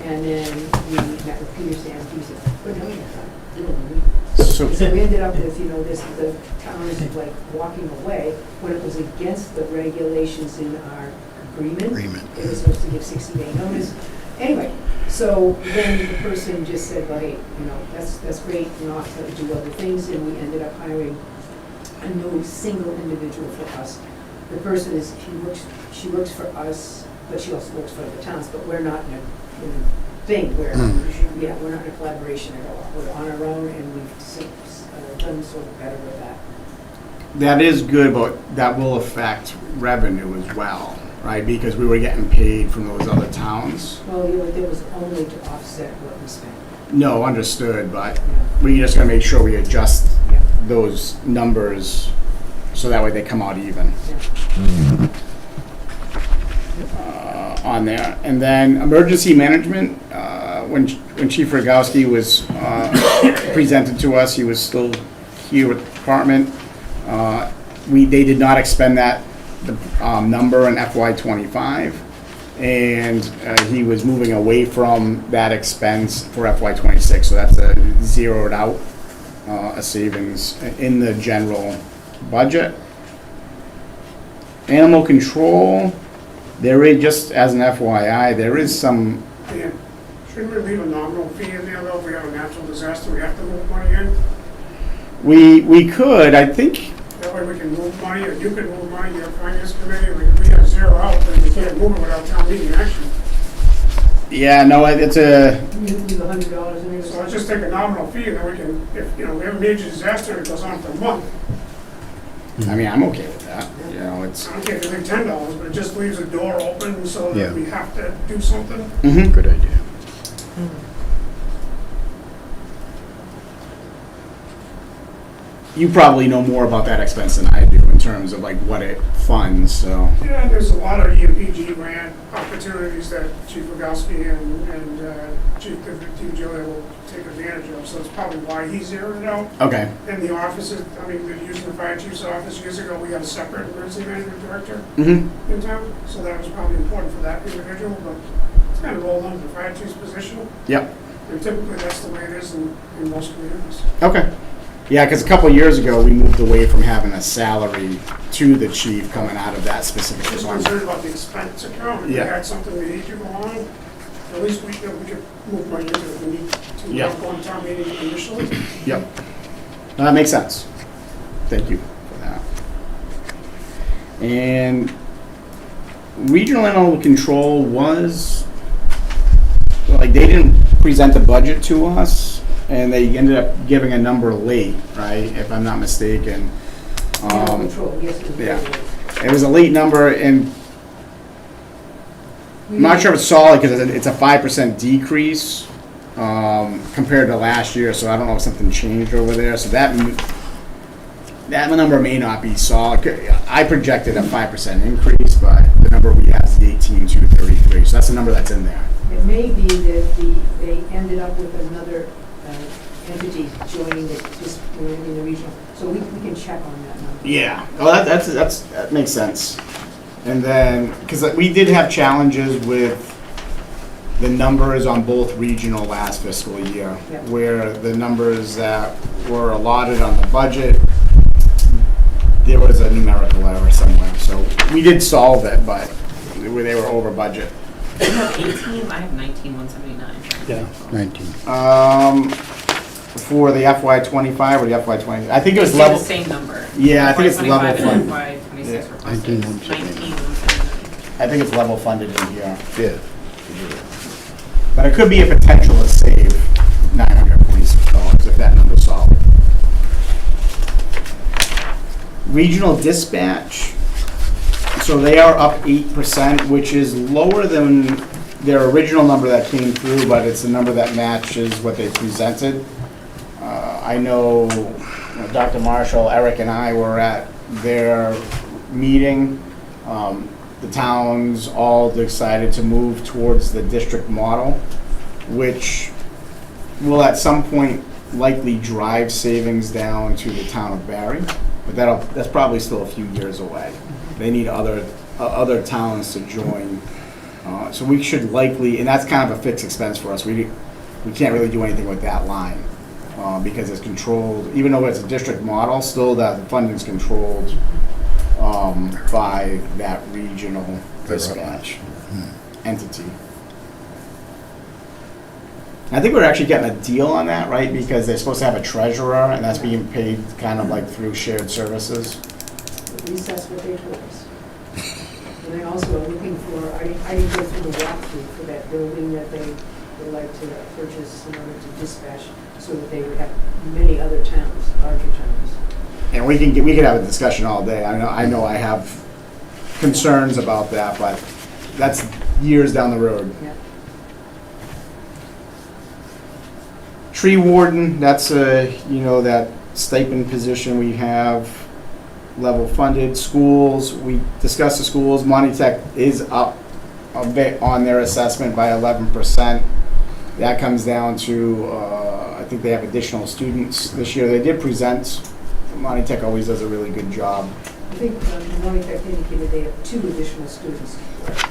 And then we met with Peter Sands, he said, we're done with that guy, we don't need him. so, So we ended up with, the town is like walking away when it was against the regulations in our agreement. It was supposed to give 60-day notice. Anyway, so then the person just said, well, hey, that's great, I'll have to do other things, and we ended up hiring a new single individual for us. The person is, she works for us, but she also works for the towns, but we're not in a thing where, we're not in a collaboration at all. We're on our own, and we've done sort of better with that. that is good, but that will affect revenue as well, right? Because we were getting paid from those other towns. Well, it was only to offset what we spent. No, understood, but Yeah. we just gotta make sure we adjust Yeah. those numbers so that way they come out even on there. And then emergency management, when Chief Rogowski was presented to us, he was still here with the department. They did not expend that number in FY '25, and he was moving away from that expense for FY '26. So that's a zeroed out a savings in the general budget. Animal control, there is, just as an FYI, there is some, Dan, shouldn't we leave a nominal fee in there though, if we have a natural disaster, we have to move money in? we could, I think, That way we can move money, or you can move money, your finance committee, like if we have zero out, then we can't move it without town meeting action. yeah, no, it's a, You leave $100 in there. So let's just take a nominal fee, and then we can, if, we have a major disaster, it goes on for a month. I mean, I'm okay with that, it's, I don't care if you leave $10, but it just leaves a door open so Yeah. that we have to do something. Good idea. you probably know more about that expense than I do in terms of like what it funds, so. Yeah, and there's a lot of EMPG grant opportunities that Chief Rogowski and Chief DiGilio will take advantage of, so it's probably why he's zeroing it out. Okay. And the offices, I mean, they're using the fire chief's office. Years ago, we had a separate emergency management director Mm-hmm. in town, so that was probably important for that individual, but it's kind of rolled under the fire chief's position. Yep. And typically, that's the way it is in most communities. Okay. Yeah, because a couple of years ago, we moved away from having a salary to the chief coming out of that specific Just department. concerned about the expense account. If we Yeah. had something we need to go on, at least we could move money into it if we need to Yeah. go on town meeting initially. Yep. No, that makes sense. Thank you for that. And regional animal control was, like, they didn't present the budget to us, and they ended up giving a number late, right, if I'm not mistaken. Animal control, yes, it was yeah. very late. It was a late number, and I'm not sure if it's solid, because it's a 5% decrease compared to last year, so I don't know if something changed over there, so that number may not be solid. I projected a 5% increase, but the number we have is the 18,233, so that's the number that's in there. It may be that they ended up with another entity joining the regional, so we can check on that number. Yeah, well, that makes sense. And then, because we did have challenges with the numbers on both regional last fiscal year, Yep. where the numbers that were allotted on the budget, there was a numerical error somewhere. So we did solve it, but they were over budget. You have 18, I have 19,179. Yeah. 19. For the FY25 or the FY20, I think it was It's level. the same number. Yeah, I think it's level FY25 and funded. FY26 Yeah. requested. 19,179. 19,179. I think it's level funded in here. Yeah. But it could be a potential to save $946 if that number's solid. Regional dispatch, so they are up 8%, which is lower than their original number that came through, but it's the number that matches what they presented. I know Dr. Marshall, Eric, and I were at their meeting. The towns all decided to move towards the district model, which will at some point likely drive savings down to the town of Barre, but that's probably still a few years away. They need other towns to join. So we should likely, and that's kind of a fixed expense for us. We can't really do anything with that line because it's controlled, even though it's a district model, still that funding's controlled by that regional dispatch entity. I think we're actually getting a deal on that, right? Because they're supposed to have a treasurer, and that's being paid kind of like through shared services. At least that's what they told us. And they also are looking for, I didn't go through the walkthrough for that building that they would like to purchase in order to dispatch, so that they would have many other towns, larger towns. And we could have a discussion all day. I know I have concerns about that, but that's years down the road. Yeah. Tree warden, that's that stipend position we have, level funded. Schools, we discussed the schools. Monty Tech is up a bit on their assessment by 11%. That comes down to, I think they have additional students this year. They did present. Monty Tech always does a really good job. I think Monty Tech indicated they have 2 additional students.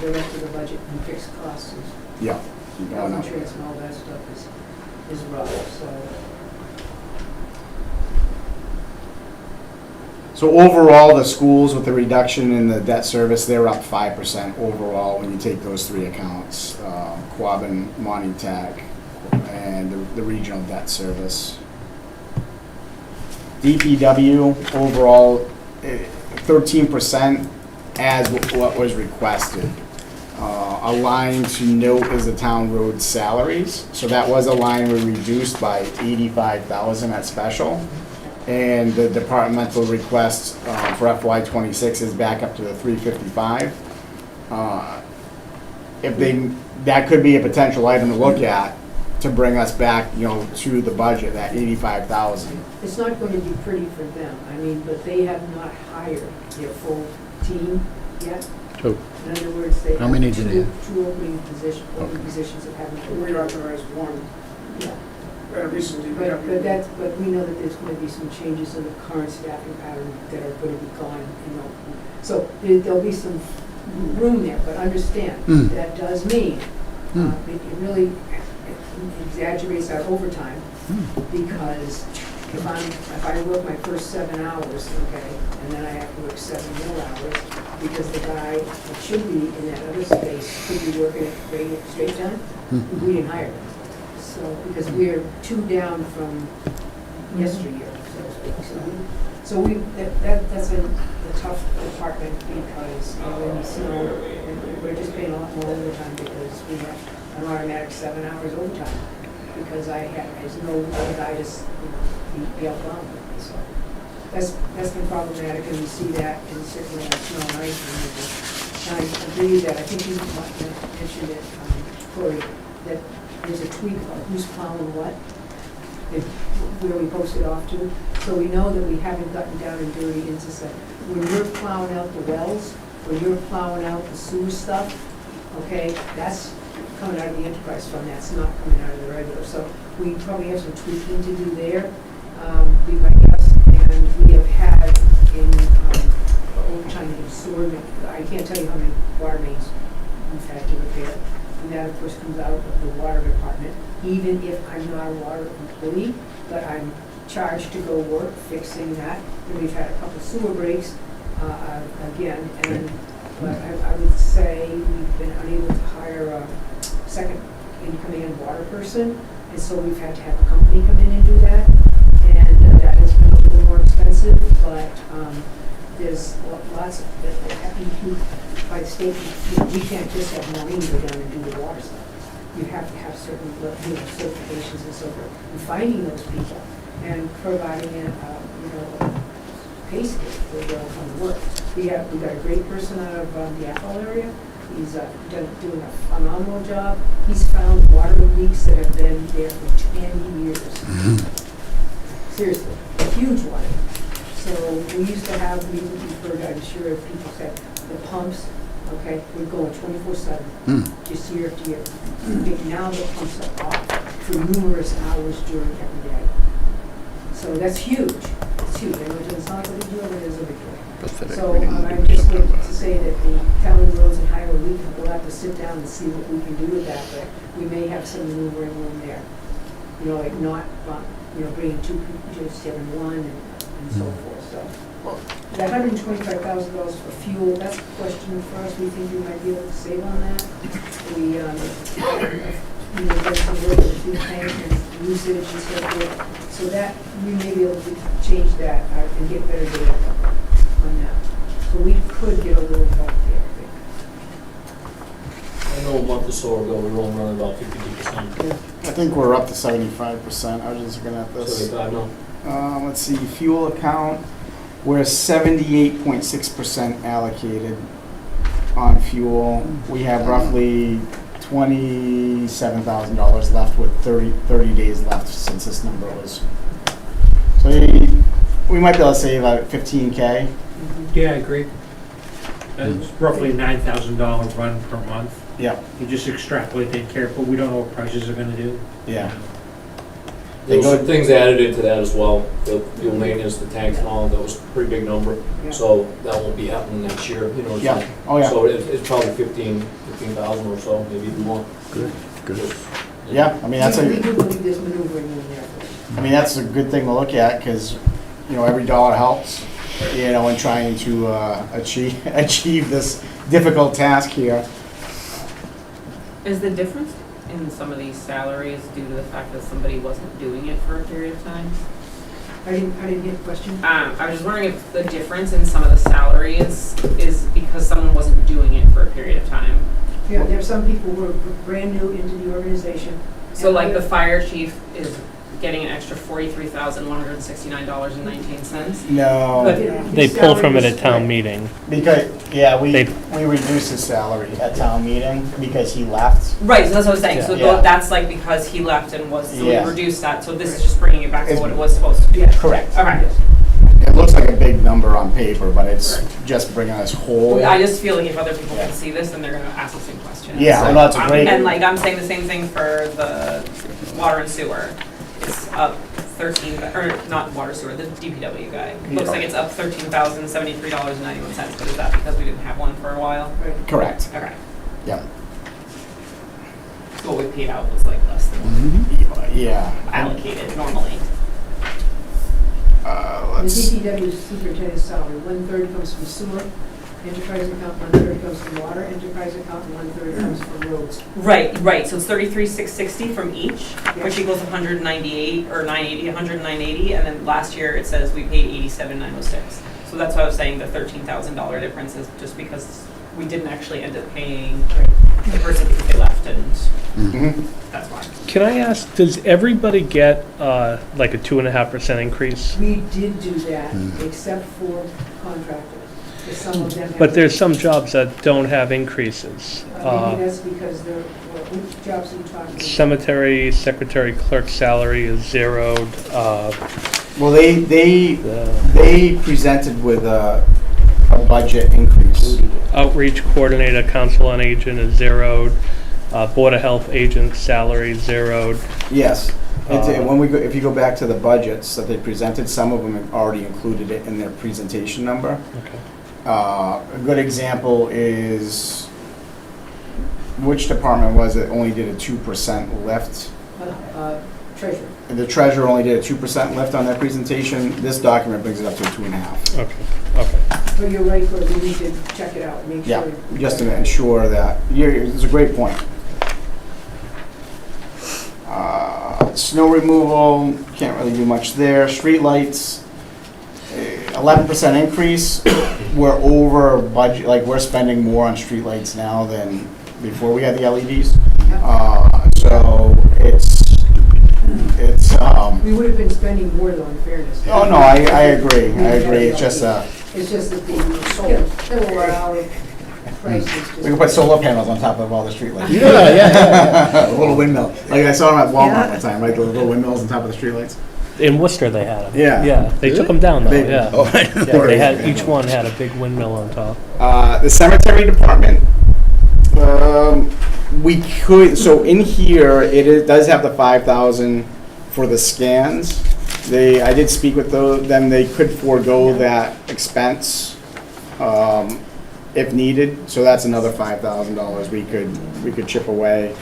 The rest of the budget and fixed costs is Yeah. health insurance and all that stuff is rough, so. So overall, the schools with the reduction in the debt service, they're up 5% overall when you take those 3 accounts, Quabbin, Monty Tech, and the regional debt service. DPW overall, 13% as what was requested. A line to note is the town road salaries. So that was a line we reduced by $85,000 at special. And the departmental request for FY26 is back up to the $355. That could be a potential item to look at to bring us back, to the budget, that 85,000. It's not going to be pretty for them, I mean, but they have not hired their full team yet. Two. In other words, they How have many do they have? two open positions that haven't been. We authorized one, Yeah. recently. But we know that there's going to be some changes in the current staffing pattern that are going to be gone, So there'll be some room there, but understand, that does mean, it really exaggerates our overtime, because if I work my first 7 hours, okay, and then I have to work 7 more hours, because the guy that should be in that other space could be working at straight time, we didn't hire him. So, because we're 2 down from yesteryear, so to speak. So that's a tough department, because in the snow, and we're just paying a lot more overtime because we have an automatic 7 hours overtime, because there's no other guy to, be outbound with me, so. That's been problematic, and we see that in certainly on snow and ice removal. And I agree that, I think you mentioned it, Corey, that there's a tweak about who's plowing what, where we post it off to. So we know that we haven't gotten down and dirty into say, when you're plowing out the wells, when you're plowing out the sewer stuff, okay, that's coming out of the enterprise fund, that's not coming out of the regular. So we probably have some tweaking to do there, be my guess. And we have had in overtime in sewer, I can't tell you how many water mains we've had to repair. And that, of course, comes out of the water department, even if I'm not a water employee, but I'm charged to go work fixing that. And we've had a couple sewer breaks, again, and but I would say we've been unable to hire a second in-command water person, and so we've had to have a company come in and do that, and that has been a little more expensive, but there's lots of, that happen by the state, we can't just have Maureen go down and do the water stuff. You have to have certain, certifications and so forth. And finding those people and providing a pay scale for their own work. We got a great person out of the Athol area. He's doing a phenomenal job. He's found water leaks that have been there for 10 years. Seriously, huge one. So we used to have, we've heard, I'm sure people said, the pumps, okay, would go 24/7, just year after year. Now the pumps are off for numerous hours during every day. So that's huge. It's huge. I know it's not a big deal, but it is a big deal. So I'm just like to say that the town roads and highway, we'll have to sit down and see what we can do with that, but we may have some maneuvering room there. Like not, bringing 2 people, just having one and so forth. So the $125,000 for fuel, that's a question for us. We think we might be able to save on that. We, done some work with fuel tank and usage and so forth. So that, we may be able to change that and get better data on that. So we could get a little help there, I think. I know a month or so ago, we were only running about 52%. I think we're up to 75%. I was just looking at this. 75, no. Let's see, fuel account, we're 78.6% allocated on fuel. We have roughly $27,000 left with 30 days left since this number was. So we might be able to save like $15K. Yeah, I agree. It's roughly $9,000 run per month. Yeah, You just extrapolate that careful. We don't know what prices are gonna do. yeah. There was some things added into that as well, the fuel maintenance, the tanks and all, that was a pretty big number. Yeah. So that won't be happening next year, it's Yeah. like- Oh, yeah. So it's probably 15,000 or so, maybe even more. Good, good. Yeah, I mean, We do believe there's maneuvering room there. that's a good thing to look at, because, every dollar helps, in trying to achieve this difficult task here. Is the difference in some of these salaries due to the fact that somebody wasn't doing it for a period of time? I didn't get the question. I was just wondering if the difference in some of the salaries is because someone wasn't doing it for a period of time. Yeah, there are some people who are brand new into the organization. So and like the other- fire chief is getting an extra $43,169.19? No, But They pull from it at town meeting. because, yeah, we They- reduced his salary at town meeting because he left. Right, so that's what I was saying, so Yeah. that's like because he left and was, so we Yeah. reduced that, so this is just bringing it back to It's- what it was supposed to be. Correct. Okay. It looks like a big number on paper, but it's just bringing us whole. I just feel like if other people can Yeah. see this, then they're gonna ask the same question. Yeah, well, that's a great- And like, I'm saying the same thing for the water and sewer. It's up 13, or not water sewer, the DPW guy. Looks Yeah. like it's up $13,073.91, but is that because we didn't have one for a while? Correct. Okay. Yeah. So what we paid out was like less than Yeah. allocated normally. The Let's, DPW superintendent's salary, 1/3 comes from sewer, enterprise account, 1/3 comes from water, enterprise account, and 1/3 comes from roads. Right, so it's 33,660 from each, which equals 198, or 980, 109.80, and then last year it says we paid 87,906. So that's why I was saying the $13,000 difference is just because we didn't actually end up paying the person because they left, and Mhm. that's why. Can I ask, does everybody get like a 2.5% increase? We did do that, except for contractors, because some of them have. But there's some jobs that don't have increases. Maybe that's because they're, which jobs are you talking about? Cemetery secretary clerk salary is zeroed. well, they presented with a budget increase. Outreach coordinator, council on agent is zeroed. Board of health agent salary is zeroed. Yes. When we go, if you go back to the budgets that they presented, some of them have already included it in their presentation number. Okay. A good example is, which department was it only did a 2% lift? Treasurer. The treasurer only did a 2% lift on their presentation. This document brings it up to 2.5. Okay. But you're right, Cory, we need to check it out, make Yeah, sure. just to ensure that, it's a great point. Snow removal, can't really do much there. Streetlights, 11% increase. We're over budget, like we're spending more on streetlights now than before we had the LEDs. So it's, We would have been spending more though, in fairness. oh no, I agree, it's just, It's just that the kilowatt hour price is just. we can put solar panels on top of all the streetlights. Yeah. A little windmill, like I saw them at Walmart one time, right, the little windmills on top of the streetlights. In Worcester, they had them. Yeah. Yeah, they took them down though, Big- yeah. Oh, I Yeah, know. they had, each one had a big windmill on top. The cemetery department, we could, so in here, does have the 5,000 for the scans. I did speak with them, they could forego that expense, if needed, so that's another $5,000 we could chip away.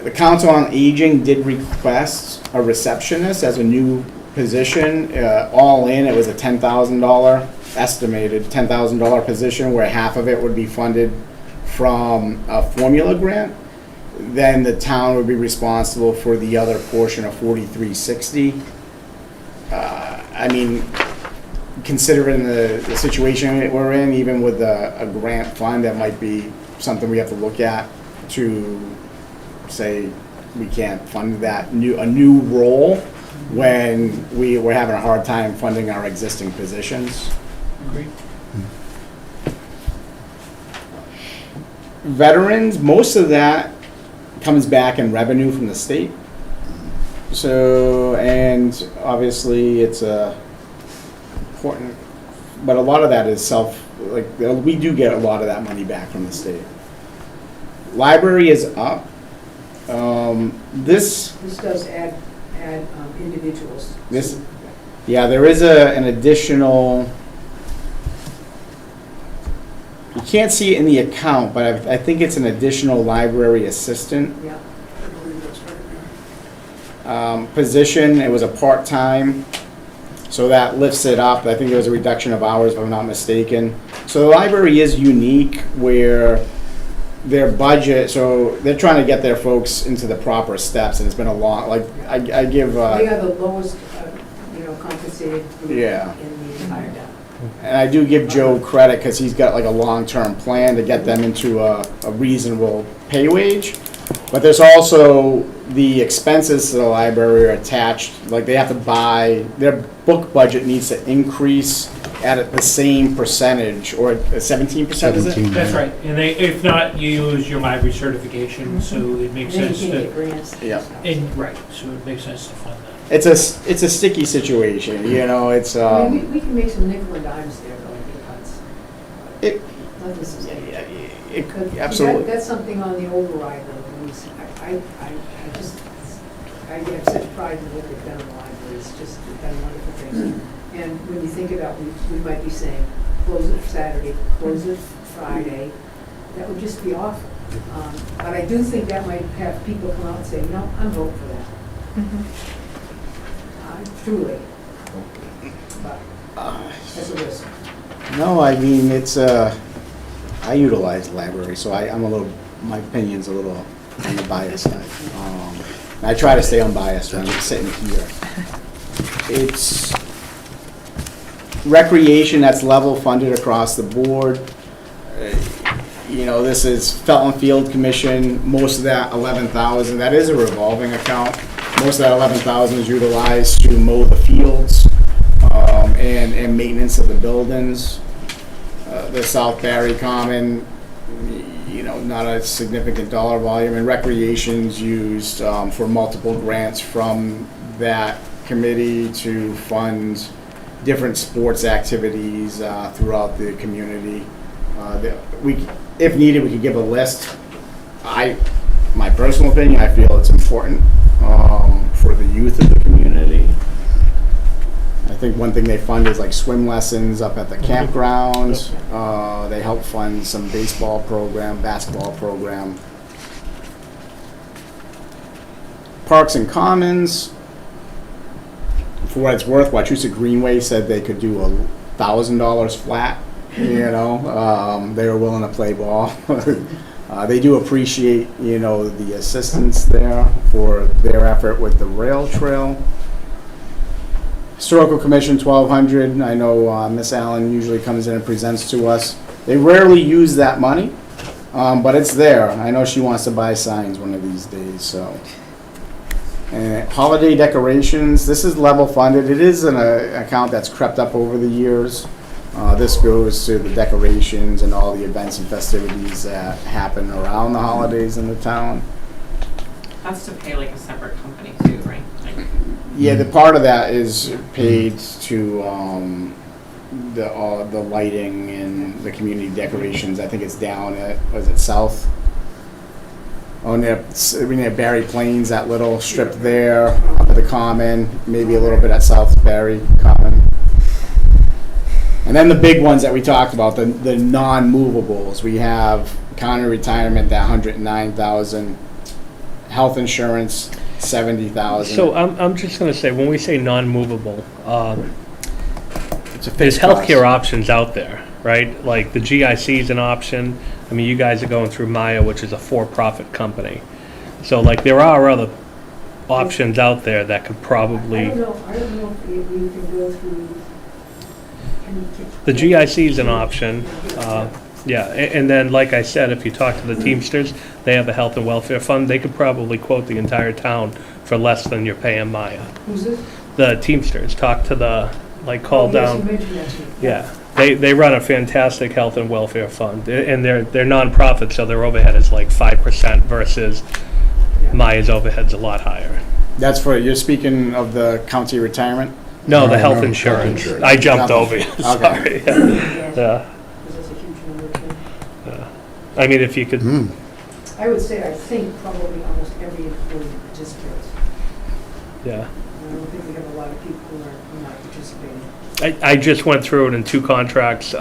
The Council on Aging did request a receptionist as a new position. All in, it was a $10,000, estimated $10,000 position, where half of it would be funded from a formula grant. Then the town would be responsible for the other portion of $4360. I mean, considering the situation that we're in, even with a grant fund, that might be something we have to look at to say we can't fund a new role when we're having a hard time funding our existing positions. Agreed. Veterans, most of that comes back in revenue from the state. So, and obviously it's important, but a lot of that is we do get a lot of that money back from the state. Library is up. This does add individuals. Yeah, there is an additional, you can't see it in the account, but I think it's an additional library assistant Yeah. I believe that's right, yeah. position. It was a part-time, so that lifts it up. I think there was a reduction of hours, if I'm not mistaken. So the library is unique where their budget, so they're trying to get their folks into the proper steps, and it's been a long, I give, They are the lowest, compensated group Yeah. in the entire town. And I do give Joe credit because he's got like a long-term plan to get them into a reasonable pay wage. But there's also the expenses to the library are attached, like they have to buy, their book budget needs to increase at the same percentage, or 17%, is it? 17. That's right, and they, if not, you use your library certification, so it makes Then you sense can't to, get grants. Yeah. and, right, so it makes sense to fund that. It's a sticky situation, you know, it's, I mean, we can make some nickel and dimes there, though, I think cuts. it, Nothing substantial. it, absolutely. That's something on the override, though, I just, I have such pride in what they've done in the library, it's just, they've done wonderful things. And when you think about, we might be saying, close it Saturday, close it Friday, that would just be awful. But I do think that might have people come out and say, no, I'm voting for that. Truly. But that's a risk. No, I mean, it's, I utilize the library, so I'm a little, my opinion's a little on the biased side. I try to stay unbiased when I'm sitting here. It's recreation that's level funded across the board. You know, this is Felton Field Commission, most of that 11,000, that is a revolving account. Most of that 11,000 is utilized to mow the fields, and maintenance of the buildings. The South Barre Common, you know, not a significant dollar volume, and recreation's used for multiple grants from that committee to fund different sports activities throughout the community. If needed, we could give a list. My personal opinion, I feel it's important for the youth of the community. I think one thing they fund is like swim lessons up at the campgrounds. They help fund some baseball program, basketball program. Parks and Commons, for what it's worth, Wachusett Greenway said they could do $1,000 flat. You know, they were willing to play ball. They do appreciate, you know, the assistance there for their effort with the rail trail. Historical Commission, 1,200. I know Miss Allen usually comes in and presents to us. They rarely use that money, but it's there. I know she wants to buy signs one of these days, so. And holiday decorations, this is level funded. It is an account that's crept up over the years. This goes to the decorations and all the events and festivities that happen around the holidays in the town. That's to pay like a separate company too, right? Like, Yeah, the part of that is paid to the lighting and the community decorations. I think it's down at, was it South? Oh, near Barre Plains, that little strip there, up at the Common, maybe a little bit at South Barre Common. And then the big ones that we talked about, the non-movables. We have county retirement, that $109,000, health insurance, $70,000. So I'm just gonna say, when we say non-movable, It's a there's fixed cost. healthcare options out there, right? Like the GIC is an option. I mean, you guys are going through Maya, which is a for-profit company. So like there are other options out there that could I probably, don't know if you can go through. the GIC is an option. Yeah, and then, like I said, if you talk to the Teamsters, they have a health and welfare fund. They could probably quote the entire town for less than you're paying Maya. Who's this? The Teamsters, talk to the, like, call Oh, yes, you down. mentioned that to me. Yeah, they run a fantastic health and welfare fund, and they're nonprofit, so their overhead is like 5% versus Yeah. Maya's overhead's a lot higher. That's for, you're speaking of the county retirement? No, the No, health no, insurance. health insurance. I jumped Health over you, insurance. sorry. Yeah. Yeah, Because that's a huge number too. I mean, if you could, I would say, I think probably almost every employee participates. yeah. I don't think we have a lot of people who are not participating. I just went through it in two contracts,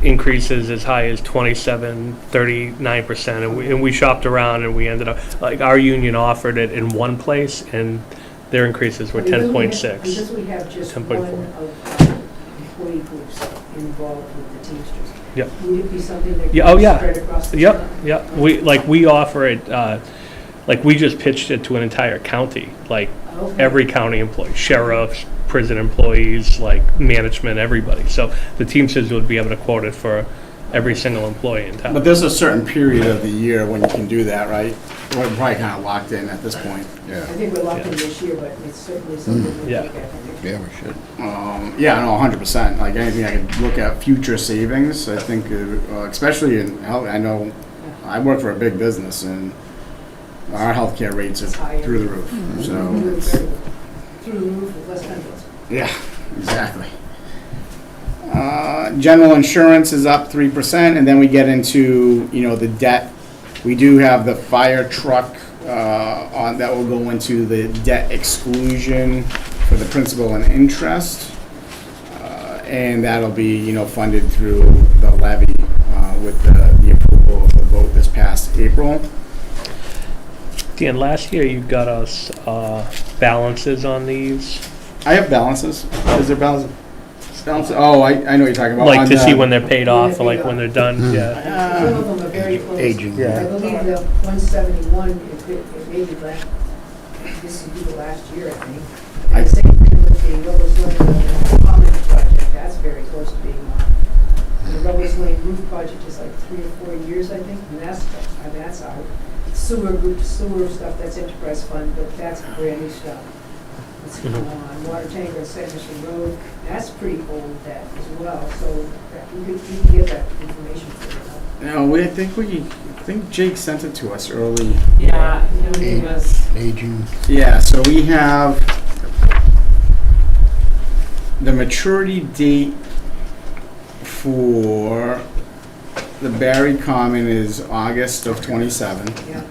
increases as high as 27, 39%, and we shopped around and we ended up, like, our union offered it in one place and their increases were Because 10.6. Because we have just 10.4. one of our employee groups involved with the Teamsters. Yep. Would it be something that Yeah, oh, could be yeah. spread across the Yep, town? yep, we offer it, like, we just pitched it to an entire county, like, Okay. every county employee, sheriffs, prison employees, like, management, everybody. So the Teamsters would be able to quote it for every single employee in town. But there's a certain period of the year when you can do that, right? We're probably kind of locked in at this point. I Yeah, think we're locked in Yeah. this year, but it's certainly something we'll Yeah. look at for next yeah, we should. Yeah, no, 100%. Like anything I could look at future savings, I think, especially in health, I know I work for a big business and our healthcare rates are through the roof. So, it's, Through the roof with less benefits. yeah, exactly. General insurance is up 3%, and then we get into, the debt. We do have the fire truck that will go into the debt exclusion for the principal and interest. And that'll be, funded through the levy with the approval of the vote this past April. Dan, last year you got us balances on these, I have balances. Is there balances? Oh, I know what you're talking about. like On to see the- when they're paid When off, they're or like paid when off. they're done, yeah. Some of them are very close. Aging. I Yeah. believe the 171, it may be last, this would be the last year, I think. I- And the same thing with the Rose Lane Common project, that's very close to being on. The Rose Lane roof project is like 3 or 4 years, I think, and that's out. Sewer stuff, that's enterprise fund, but that's brand new stuff. It's Mhm. on water tanker, Sanderson Road, that's pretty old debt as well, so we can get that information for you. No, I think Jake sent it to us early. Yeah, it was, Aging, Yeah, so we have the maturity date for the Barre Common is August of 27. Yeah.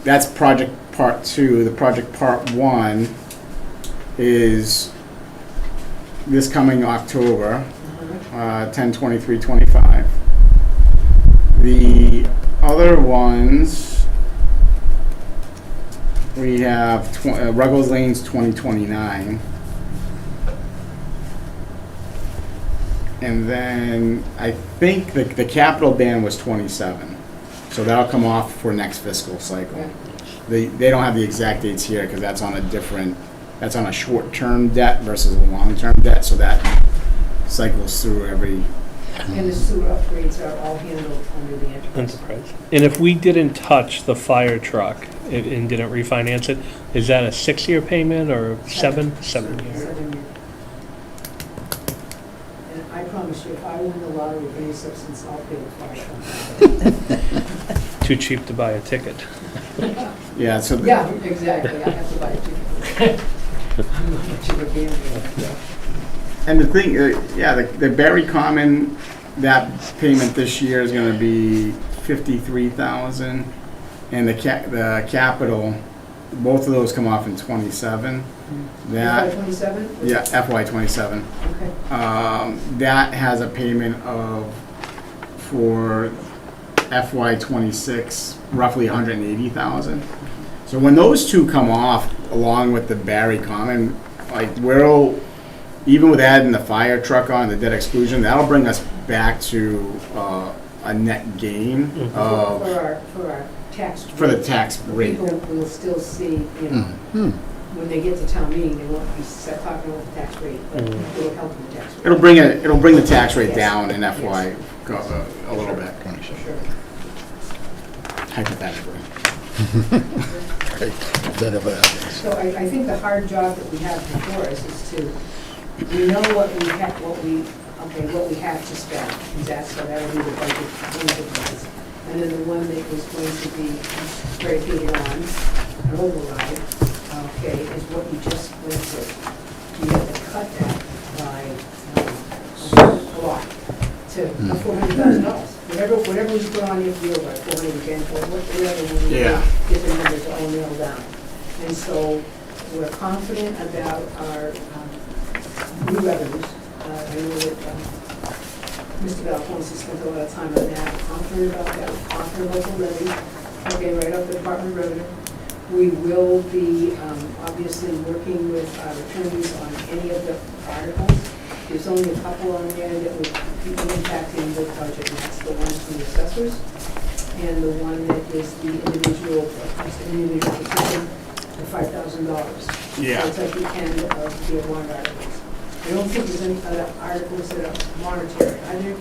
That's project part 2. The project part 1 is this coming October, 10/23/25. The other ones, we have Ruggles Lane's 2029. And then I think the capital ban was 27. So that'll come off for next fiscal cycle. They don't have the exact dates here because that's on a short-term debt versus a long-term debt, so that cycles through every, And the sewer upgrades are all handled under the enterprise. Enterprise. And if we didn't touch the fire truck and didn't refinance it, is that a 6-year payment or 7? 7 year. 7 year. And I promise you, if I win the lottery of any substance, I'll pay the fire truck. Too cheap to buy a ticket. yeah, so. Yeah, exactly, I have to buy a ticket. I'm not much of a gambler. And the thing, the Barre Common, that payment this year is gonna be 53,000. And the capital, both of those come off in 27. That, 27? yeah, FY 27. Okay. That has a payment for FY 26, roughly 180,000. So when those two come off, along with the Barre Common, like even with adding the fire truck on, the debt exclusion, that'll bring us back to a net gain of, For our tax. for the tax rate. People will still see, when they get to town meeting, they won't be talking about the tax rate, but it will help with the tax rate. It'll bring the tax rate Yes. down in FY a little bit, For sure. hypothetically. instead of a, So I think the hard job that we have before us is we know what we have to spend, and that'll be the budget, one of the budgets. And then the one that is going to be predicated on an override, is what you just went through. You have to cut that by a lot to $400,000. Whatever was put on your field, like 410, whatever, when you Yeah. get the numbers all nailed down. And so we're confident about our new revenues. I know that Mr. Valponsi spent a lot of time on that, confident about that, confident local levy, right up the Department of Revenue. We will be obviously working with our attorneys on any of the articles. There's only a couple on there that would be impacting the budget, and that's the ones from the assessors. and the one that is the individual, just an individual petition for $5,000. Yeah. So it's at the end of the warrant articles. I don't think there's any other articles that are monetary. Are there?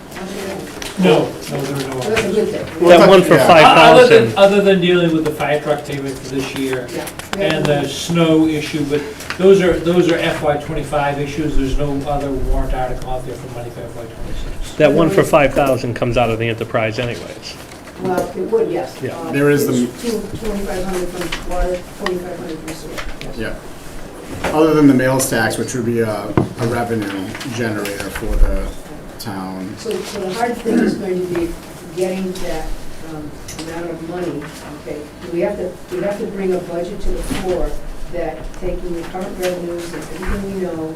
No, there are no. So that's a good thing. That one for Yeah. 5,000. Other than dealing with the fire truck payment for this year Yeah. and the snow issue, but those are FY '25 issues. There's no other warrant article out there for money for FY '26. That one for 5,000 comes out of the enterprise anyways. Well, it would, yes. Yeah. There is the- it's 2,500 from water, 2,500 from sewer. Yes. Yeah. Other than the meals tax, which would be a revenue generator for the town. So the hard thing is going to be getting that amount of money, okay? We have to bring a budget to the floor that, taking the current revenues and everything we know,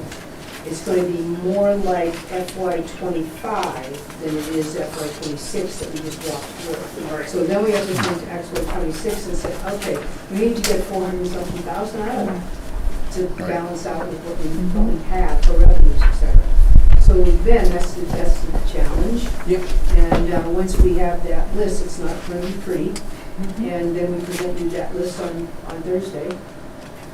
it's going to be more like FY '25 than it is FY '26 that we just walked through. So then we have to come to FY '26 and say, okay, we need to get 400-something thousand out of it to balance out with what we have for revenues, et cetera. So then, that's the challenge. Yep. And once we have that list, it's not going to be pretty. And then we present you that list on Thursday,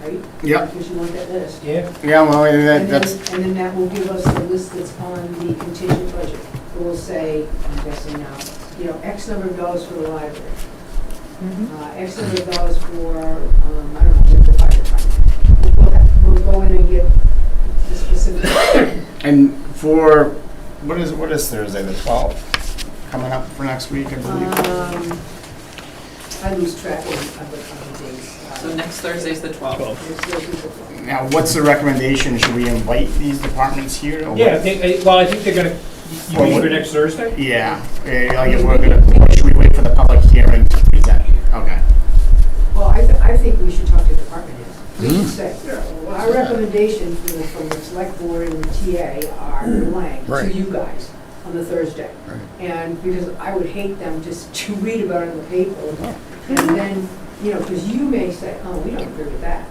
right? Yep. Because you want that list. Yeah. Yeah, well, And that's, then that will give us the list that's on the contingent budget. It will say, I'm guessing now, X number of dollars for the library. X number of dollars for, I don't know, the fire department. We'll go in and get the specific. and for, what is Thursday, the 12th? Coming up for next week, I believe. I lose track of the days. So next Thursday's the 12th. 12. It's still people. Now, what's the recommendation? Should we invite these departments here? or Yeah, what? I think they're gonna, you mean for next Thursday? Yeah, like if we're gonna, or should we wait for the public hearing to present? Okay. Well, I think we should talk to department heads. We should say, our recommendations from the select board and the TA are blank to Right. you guys on the Thursday. Right. And because I would hate them just to read about it in the paper, and then, because you may say, oh, we don't agree with that.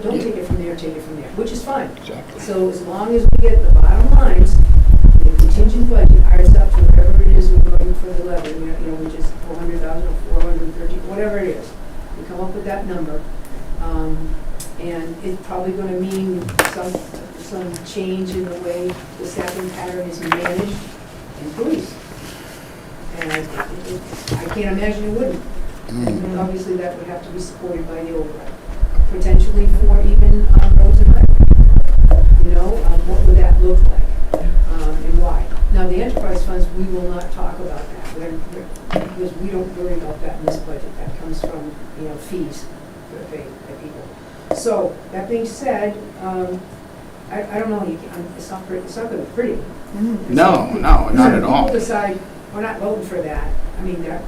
Don't take it from there, take it from there, which is fine. Exactly. So as long as we get the bottom lines, the contingent budget adds up to whatever it is we're going for the levy, which is 400,000 or 430, whatever it is. We come up with that number, and it's probably going to mean some change in the way the staffing pattern is managed in police. And I can't imagine it wouldn't. And obviously, that would have to be supported by the override, potentially for even roads and highways. What would that look like, and why? Now, the enterprise funds, we will not talk about that, because we don't worry about that in this budget. That comes from, fees that are paid by people. So, that being said, I don't know, it's not going to be pretty. No, not at all. People decide, we're not voting for that. I mean, then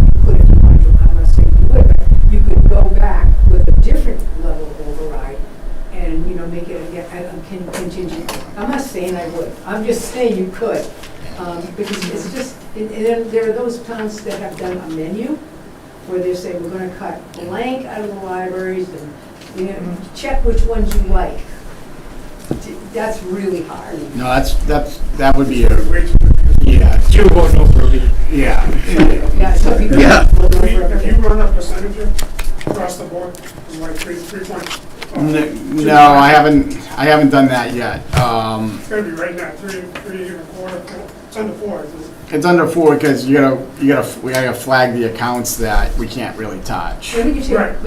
you could, if you wanted to, I'm not saying you would, but you could go back with a different level of override and, make it a contingent. I'm not saying I would. I'm just saying you could. Because it's just, and there are those towns that have done a menu where they say, we're going to cut blank out of the libraries and, check which ones you like. That's really hard. No, that would be Wait, yeah, You were going over it. yeah. Yeah, so people Yeah. if you run a percentage across the board, it's like 3 points. No, I haven't done that yet. It's gonna be right now, 3.25, it's under 4. It's under 4 because we gotta flag the accounts that we can't really touch. Yeah, we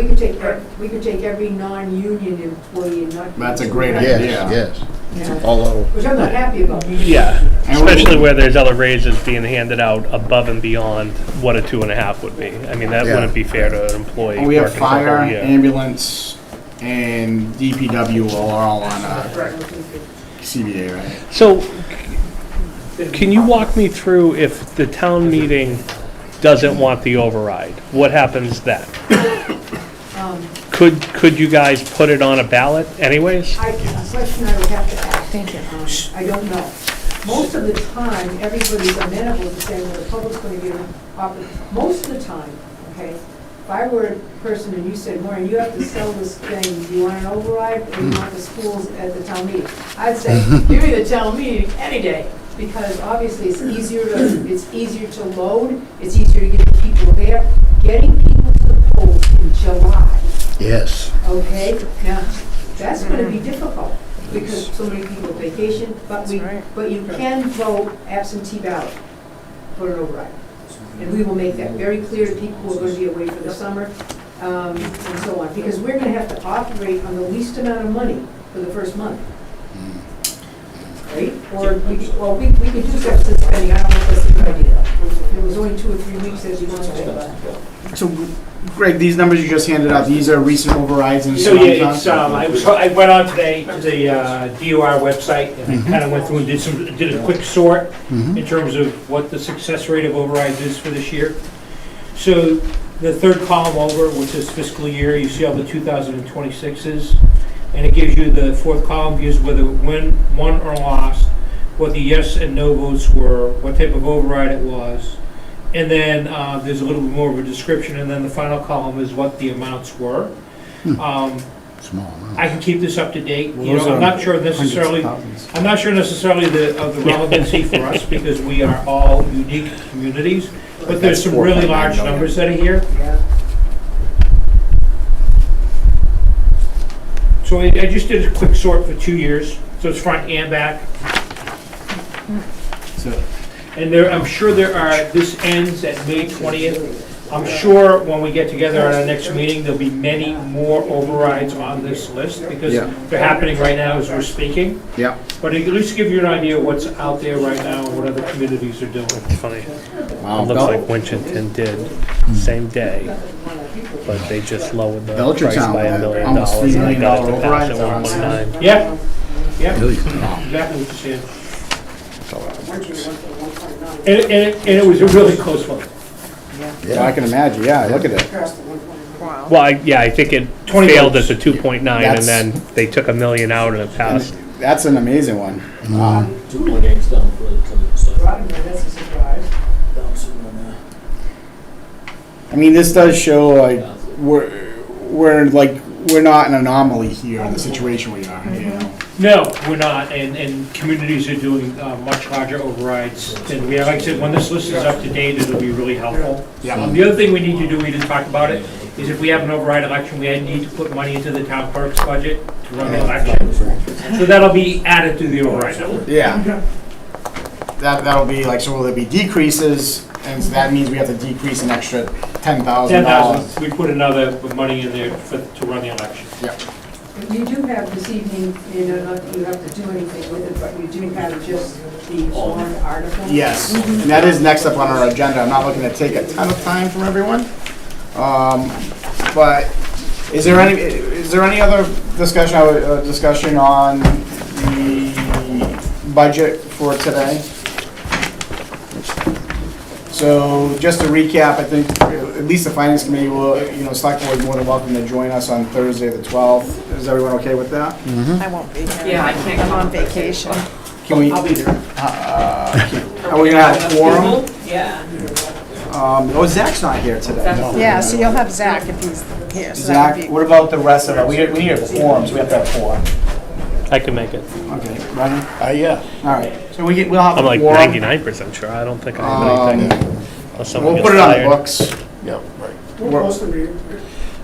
could Right. take every non-union employee and not. That's a great Yes, idea. yes. Yeah. Although, Which I'm not happy about. Yeah, And we- especially where there's other raises being handed out above and beyond what a 2.5 would be. I mean, that Yeah. wouldn't be fair to an employee We have working for a fire, whole year. ambulance, and DPW are all on Right. CBA, right? So, can you walk me through if the town meeting doesn't want the override? What happens then? Could you guys put it on a ballot anyways? A question I would have to ask. Thank you. I don't know. Most of the time, everybody's amenable to saying, well, the public's going to give an opportunity. Most of the time, okay, if I were a person and you said, Maureen, you have to sell this thing, do you want an override or do you want the schools at the town meeting? I'd say, give me the town meeting any day. because obviously it's easier to load, it's easier to get the people there. Getting people to the polls in July, Yes. okay? Now, that's gonna be difficult, because so many people are vacation, but you can vote absentee ballot for an override. And we will make that very clear to people who are gonna be away for the summer, and so on, because we're gonna have to operate on the least amount of money for the first month. Right? Or we could do deficit spending, I don't know if that's a good idea. It was only 2 or 3 weeks as you want to. So, Greg, these numbers you just handed out, these are recent overrides and So so on? yeah, it's, I went on today to the DOR website, and I kind of went through and did a quick sort in terms of what the success rate of overrides is for this year. So the third column over, which is fiscal year, you see all the 2026s, and it gives you, the fourth column gives whether win, won or lost, what the yes and no votes were, what type of override it was, and then there's a little bit more of a description, and then the final column is what the amounts were. Small amount. I can keep this up to date. Well, You know, those I'm not sure necessarily. thousands. I'm not sure necessarily of the relevancy for us, because we are all unique communities, but there's some really large numbers that are here. Yeah. So I just did a quick sort for 2 years, so it's front and back. So, And there, I'm sure there are, this ends at May 20th. I'm sure when we get together at our next meeting, there'll be many more overrides on this list, because Yeah. they're happening right now as we're speaking. yeah. But at least give you an idea of what's out there right now, and what other communities are doing. It's funny. Wow. It looks like Winchton did, same day, but they just lowered the price Belchertown, by $1 million. almost $3 and they million got it to pass override, at is that what I'm 1.9. Yeah, yeah, Really? exactly what you're saying. Originally went for 1.9. And it was a really close one. Yeah, I can imagine, yeah, look at it. Past the 1.9. Well, I think it 20 failed at votes. the 2.9, and That's- then they took $1 million out and it passed. That's an amazing one. 2.8's down for the stuff. Right, that's a surprise. I mean, this does show like we're not an anomaly here in the situation we are, you know? No, we're not, and communities are doing much larger overrides than we are. Like I said, when this list is up to date, it'll be really helpful. Yeah. The other thing we need to do, we didn't talk about it, is if we have an override election, we need to put money into the town clerk's budget to run the election. So that'll be added to the override number. Yeah. That'll be like, so will there be decreases, and so that means we have to decrease an extra $10,000. 10,000, we put another money in there to run the election. Yeah. You do have this evening, you know, not that you have to do anything with it, but you do have just the warrant article. Yes, and that is next up on our agenda. I'm not looking to take a ton of time from everyone. But is there any other discussion on the budget for today? So just to recap, I think at least the finance committee will, select board is more than welcome to join us on Thursday the 12th. Is everyone okay with that? I won't be here. Yeah, I can't I'm come on on Thursday. vacation. Can we? I'll be there. Are we gonna have quorum? Yeah. Zach's not here today. Yeah, so you'll have Zach if he's here. So that Zach, would be. what about the rest of it? We need a quorum, so we have to have four. I can make it. Okay, ready? Yeah. All right, so we'll have I'm a like quorum. 99% sure. I don't think I have anything. Unless someone We'll gets put it on the fired. books. Yeah, right. We'll post the meeting.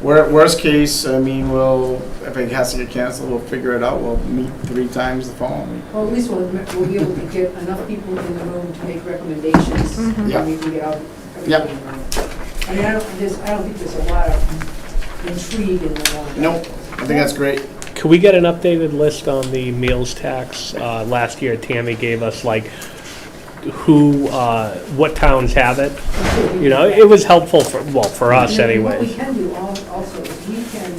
Worst case, I mean, if it has to get canceled, we'll figure it out. We'll meet 3 times the following week. Well, at least we'll be able to get enough people in the room to make recommendations. Yeah. And we can get out Yep. everything. I mean, I don't think there's a lot of intrigue in the warrant. Nope, I think that's great. Could we get an updated list on the meals tax? Last year, Tammy gave us like what towns have it. You know, it was helpful for us And then What anyways. we can do also is we can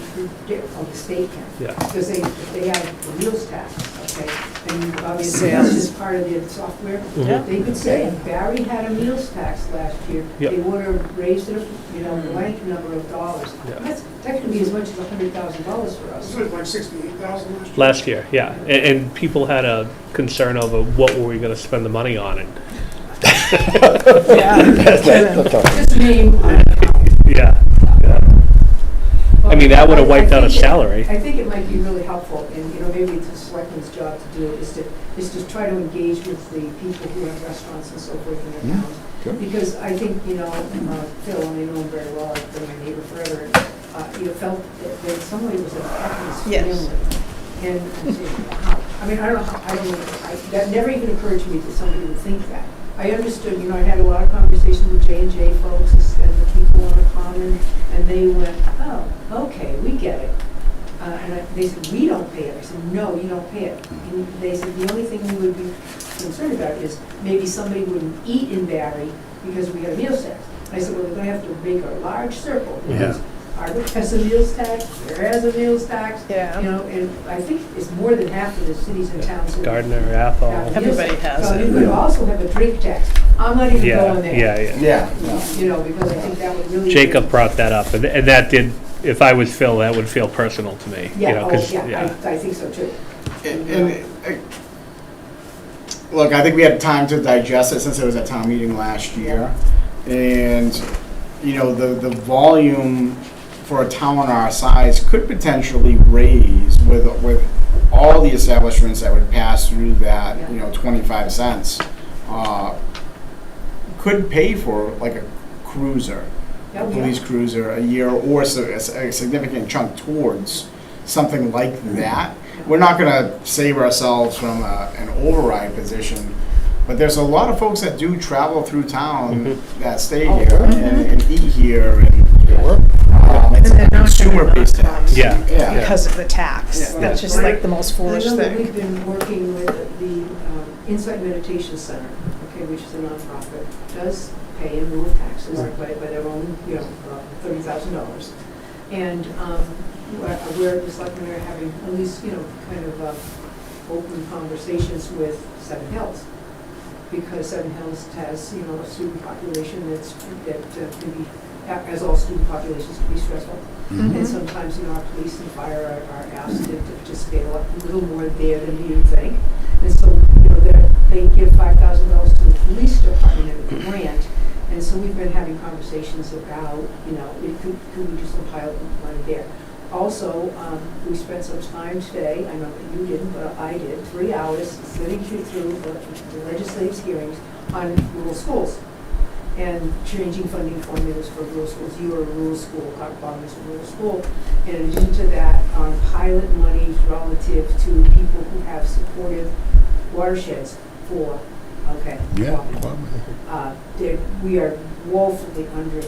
get, the state can. Yeah. Because they have the meals tax, okay? And obviously, that's just part of their software. Yeah. They could say, if Barry had a meals tax last year, Yep. they would have raised it, a blank number of dollars. Yeah. That could be as much as $100,000 for us. This was like 68,000 last year. Last year, yeah. And people had a concern over what were we going to spend the money on. And Yeah. Just name, yeah. I mean, that would have wiped out a salary. I think it might be really helpful, and, you know, maybe it's a selectman's job to do it, is to try to engage with the people who have restaurants and so forth in their towns. sure. Because I think, you know, Phil, and I know him very well, I've been my neighbor forever, you know, felt that somebody was attacking his Yes. family. And I'm saying, how? I mean, I don't know how, I don't know, that never even occurred to me that somebody would think that. I understood, you know, I had a lot of conversations with J&J folks and the people on the common, and they went, oh, okay, we get it. And they said, we don't pay it. I said, no, you don't pay it. And they said, the only thing we would be concerned about is maybe somebody wouldn't eat in Barre because we have meals tax. I said, well, we're gonna have to make a large circle, because Hardwick has a meals tax, Barre has a meals tax. Yeah. You know, and I think it's more than half of the cities and towns. that Gardner, have Athol. meals Everybody tax. has So it. you could also have a drink tax. I'm not even Yeah, going there. yeah. Yeah. You know, because I think that would really. Jacob brought that up, and that did, if I was Phil, that would feel personal to me, you Yeah, know, oh, 'cause, yeah, I think so too. Look, I think we had time to digest it since it was at town meeting last year. And, you know, the volume for a town our size could potentially raise with all the establishments that would pass through that, you know, 25 cents. Could pay for like a cruiser, a police cruiser a year, or a significant chunk towards something like that. We're not gonna save ourselves from an override position, but there's a lot of folks that do travel through town that stay here and eat here, and it's And a they're not gonna consumer-based not tax. Yeah. Yeah. Because of the tax. Yeah. That's just like the most And I foolish know that thing. we've been working with the Insight Meditation Center, okay, which is a nonprofit, does pay in lieu of taxes by their own, you know, $30,000. And we're, just like we are having at least, you know, kind of open conversations with Seven Hills. Because Seven Hills has, you know, a student population that can be, as all student populations, can be stressful. And sometimes, you know, our police and fire are asked to participate a little more there than you think. And so, you know, they give $5,000 to the police department in a grant. And so we've been having conversations about, you know, could we do some pilot money there? Also, we spent some time today, I know that you didn't, but I did, 3 hours sitting through the legislative hearings on rural schools and changing funding formulas for rural schools. You are a rural school, Cotton is a rural school. In addition to that, pilot monies relative to people who have supportive watersheds for, we are woefully under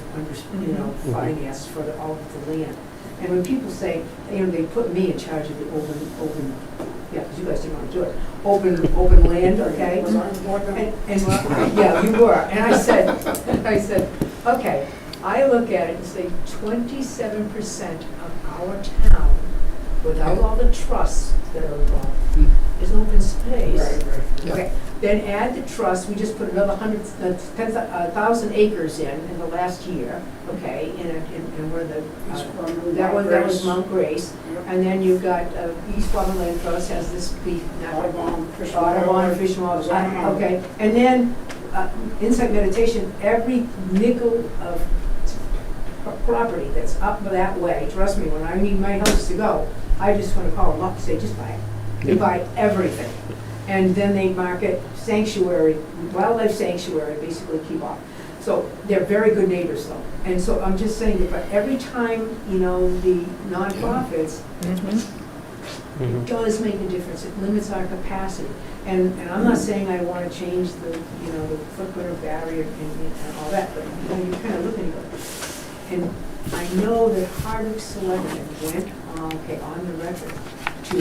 financed for all of the land. And when people say, you know, they put me in charge of the open, yeah, because you guys didn't want to do it, open land, okay? And yeah, you were. And I said, okay, I look at it and say 27% of our town, without all the trusts that are involved, is open space. Okay, then add the trust, we just put another 10,000 acres in the last year, okay, in one of the, that was Mount Grace. And then you've got East Farm Land Trust has this big, Audubon Fish and Wildlife, okay. And then Insight Meditation, every nickel of property that's up that way, trust me, when I need my house to go, I just want to call them up and say, just buy it. They buy everything. And then they mark it sanctuary, wildlife sanctuary, basically keep off. So they're very good neighbors though. And so I'm just saying that, but every time, you know, the nonprofits, it does make a difference. It limits our capacity. And I'm not saying I want to change the, you know, the footprint of Barre and all that, but you know, you kind of look at it. And I know that Hardwick Selectmen went on the record to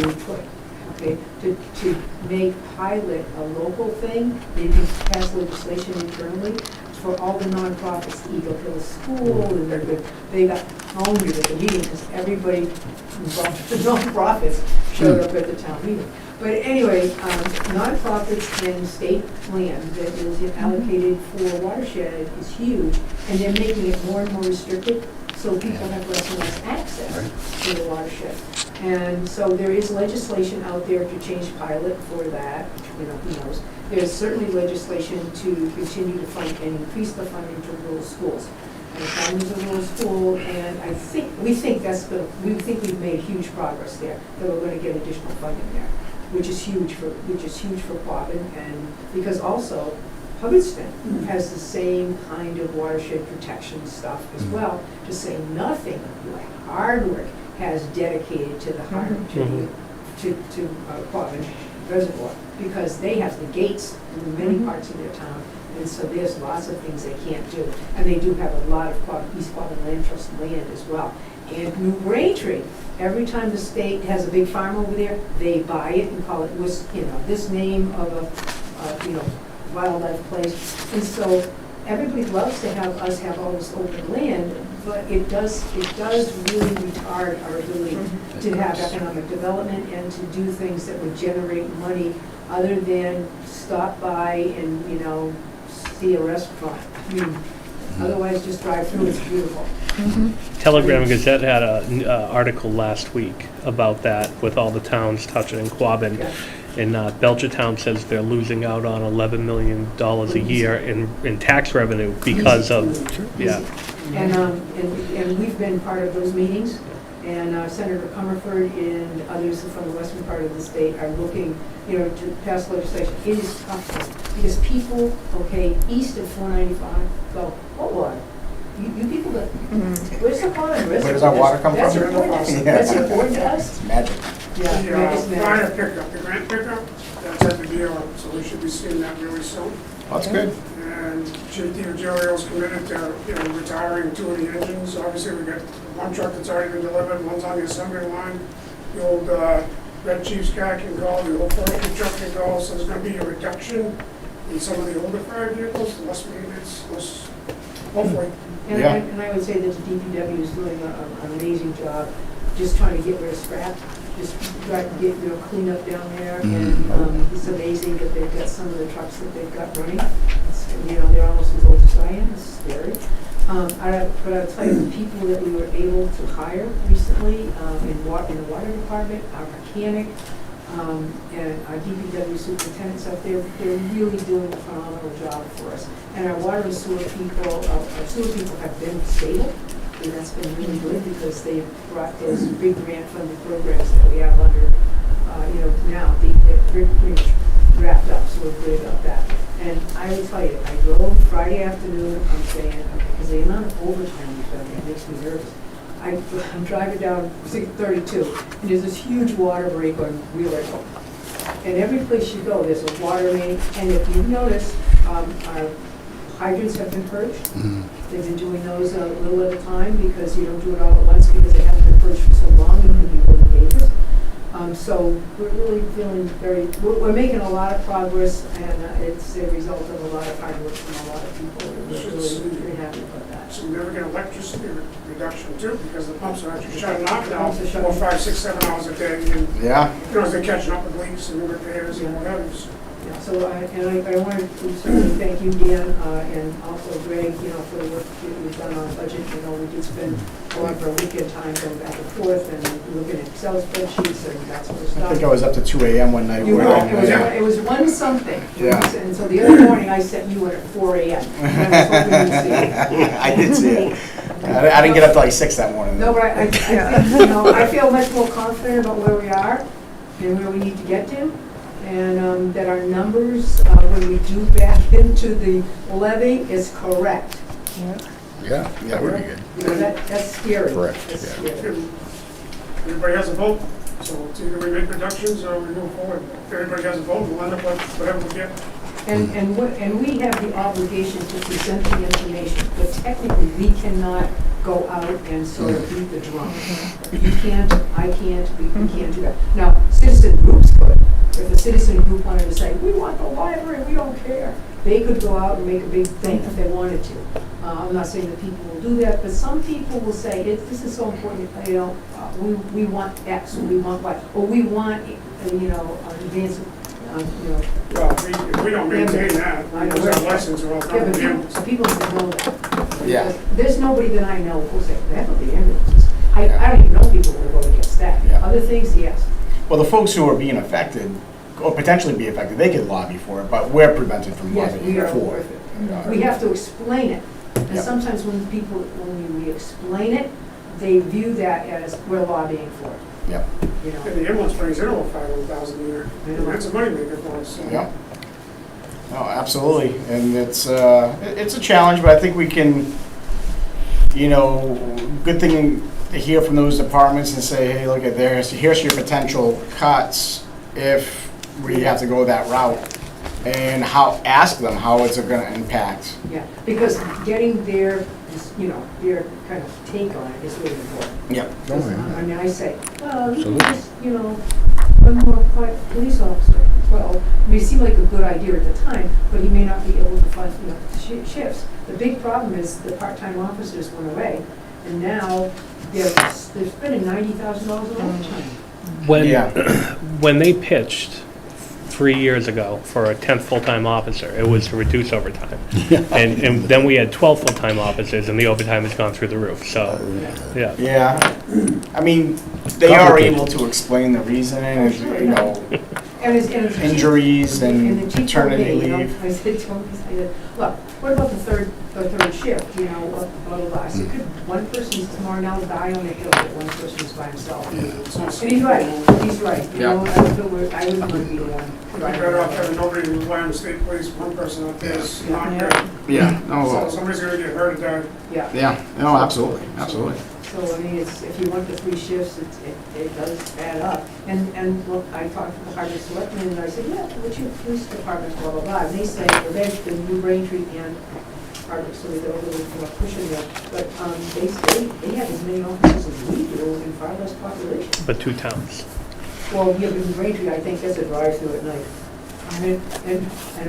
make pilot a local thing. They can pass legislation internally for all the nonprofits, Eagle Hill School, and they're good. They got hounded at the meeting because everybody involved, the nonprofits showed up at the town meeting. But anyway, nonprofits and state land that is allocated for watershed is huge, and they're making it more and more restricted, so people have less and less access to the watershed. And so there is legislation out there to change pilot for that, you know, who knows. There's certainly legislation to continue to fund and increase the funding to rural schools. and Quabbin is a little school, and we think we've made huge progress there, that we're gonna get additional funding there, which is huge for Quabbin, and because also Hubbardston has the same kind of watershed protection stuff as well, to say nothing like Hardwick has dedicated to the Quabbin Reservoir, because they have the gates in many parts of their town, and so there's lots of things they can't do. And they do have a lot of East Quabbin Land Trust land as well. And New Braintree, every time the state has a big farm over there, they buy it and call it, this name of a wildlife place. And so everybody loves to have us have all this open land, but it does really retard our ability to have economic development and to do things that would generate money other than stop by and, see a restaurant. I mean, otherwise just drive through, it's beautiful. Telegram Gazette had an article last week about that, with all the towns touching Quabbin. Yeah. And Belchertown says they're losing out on $11 million a year in tax revenue because of, yeah. And we've been part of those meetings, and Senator Comerford and others from the western part of the state are looking, to pass legislation. It is tough, because people, east of 495 go, what water? You people that, where's the water? Where does our water come That's from? important to us. That's important to us. It's magic. Yeah, it's Fire magic. pickup, the grant pickup, that's at the deal, so we should be seeing that really soon. That's good. And Chief DiGilio's committed to, retiring 2 of the engines. Obviously, we got one truck that's already been delivered, one's on the assembly line. The old Red Chief's car can go, the old forestry truck can go, so there's gonna be a reduction in some of the older fire vehicles, less maintenance, less, hopefully. And I would say that the DPW is doing an amazing job, just trying to get rid of scrap, just try to get, clean up down there. And it's amazing that they've got some of the trucks that they've got running. They're almost as old as I am, it's scary. But I'll tell you, the people that we were able to hire recently in the water department, our mechanic, and our DPW superintendents up there, they're really doing a phenomenal job for us. And our water and sewer people, our sewer people have been stable, and that's been really good, because they've brought those big grant funded programs that we have under, now, they're pretty much wrapped up, so we're good about that. And I will tell you, I drove Friday afternoon, I'm saying, because the amount of overtime we've done there makes me nervous. I'm driving down 32, and there's this huge water break on Wheeler. And every place you go, there's a water main, and if you've noticed, our hydrants have been purged. They've been doing those a little at a time, because you don't do it all at once, because they haven't been purged for so long, it can be really dangerous. So we're really feeling we're making a lot of progress, and it's a result of a lot of hard work from a lot of people. We're really pretty happy about that. So we never get electricity reduction too, because the pumps are actually shutting off now, Pumps are shutting 4, 5, 6, 7 hours a day. And, Yeah. as they're catching up with leaks and repairs and whatever. Yeah, so I wanted to certainly thank you, Dan, and also Greg, for the work that you've done on budget. We did spend going for a weekend time going back and forth and looking at Excel spreadsheets and that sort of stuff. I think I was up to 2 a.m. one night. You were, working. it was 1 something. Yeah. And so the other morning I sent you in at 4 a.m. And I was hoping you'd see it. I did see it. I didn't get up till like 6 that morning. No, but I think, I feel much more confident about where we are and where we need to get to. And that our numbers, when we do back into the levy, is correct. Yeah, that would be good. That's scary. Correct, That's yeah. scary. Everybody has a vote, so it's either we make reductions or we move forward. If everybody has a vote, we'll end up with whatever we get. And we have the obligation to present the information, but technically, we cannot go out and sort of beat the drum. You can't, I can't, we can't do that. Now, citizen groups could. If a citizen group wanted to say, we want the library, we don't care, they could go out and make a big thing if they wanted to. I'm not saying that people will do that, but some people will say, this is so important, we want X, or we want Y, or we want, advance, Well, if we don't maintain that, I know. it's our license or all yeah, but that. so people should know that. Yeah. Because there's nobody that I know who'll say, that would be ambulances. I don't even know people who will go against that. Yeah. Other things, yes. Well, the folks who are being affected, or potentially be affected, they could lobby for it, but we're prevented from Yes, lobbying we are for worth it. We have to explain it. And Yep. sometimes when we explain it, they view that as we're lobbying for it. Yep. You know? And the ambulance brings in over 500,000 a year. I know. That's a moneymaker for us, so. Yep. No, absolutely, and it's a challenge, but I think we can, good thing to hear from those departments and say, hey, look at here's your potential cuts if we have to go that route. And ask them how it's gonna impact. Yeah, because getting their kind of take on it is really important. Yep. I mean, I say, well, you can Absolutely. just, one more police officer. Well, it may seem like a good idea at the time, but he may not be able to find, shifts. The big problem is the part-time officers went away, and now they're spending $90,000 on overtime. When they pitched 3 years ago for a 10th full-time officer, it was to reduce overtime. And then we had 12 full-time officers, and the overtime has gone through the roof, so, yeah. Yeah, I mean, they are able to explain the reasoning, And it's cheap. injuries and the cheap paternity pay, leave. I said to him, look, what about the third shift, blah, blah, blah. I said, could one person tomorrow now die on the hill, but one person's by himself? And he's right, Yeah. I wouldn't want to be the one. You're better off having nobody who's wearing the state police, one person up there is not good. Yeah, So somebody's gonna get hurt or die. Yeah, no, absolutely, absolutely. so I mean, if you want the 3 shifts, it does add up. And look, I talked to the Hardwick Selectmen, and I said, yeah, what's your police department, blah, blah, blah. And they say, well, they're the New Braintree and Hardwick, so they're a little more pushing there. But they have as many officers as we do and far less population. But 2 towns. Well, yeah, but in Braintree, I think that's a drive-through at night. And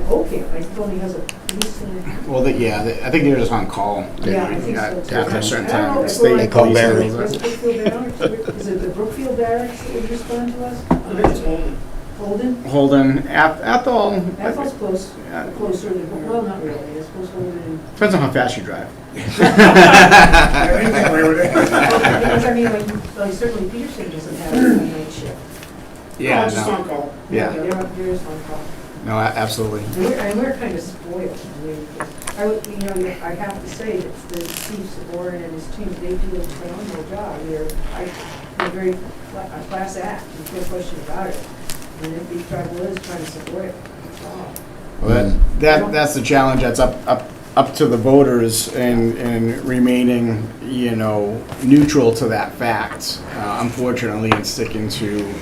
Oakham, I think only has a police in Well, I think they're just on call. Yeah, I think so, too. After a certain I don't know time. if State They call police Barre. handles it. West Brookfield Barracks? Is it the Brookfield Barracks that would respond to us? I think it's Holden. Holden? Holden, Athol. Athol's close, Yeah. closer than, well, not really, I suppose Holden Depends on how fast you drive. I didn't think we would. because I mean, like certainly Peterson doesn't have a night shift. Yeah, Just no, on call. yeah, There is on call. no, absolutely. And we're kind of spoiled. I mean, I have to say that the Chiefs, Warren and his team, they do a phenomenal job. They're very a class act, there's no question about it. And the big trouble is trying to support it. That's all. Well, that's the challenge. That's up to the voters and remaining, neutral to that fact. Unfortunately, and sticking to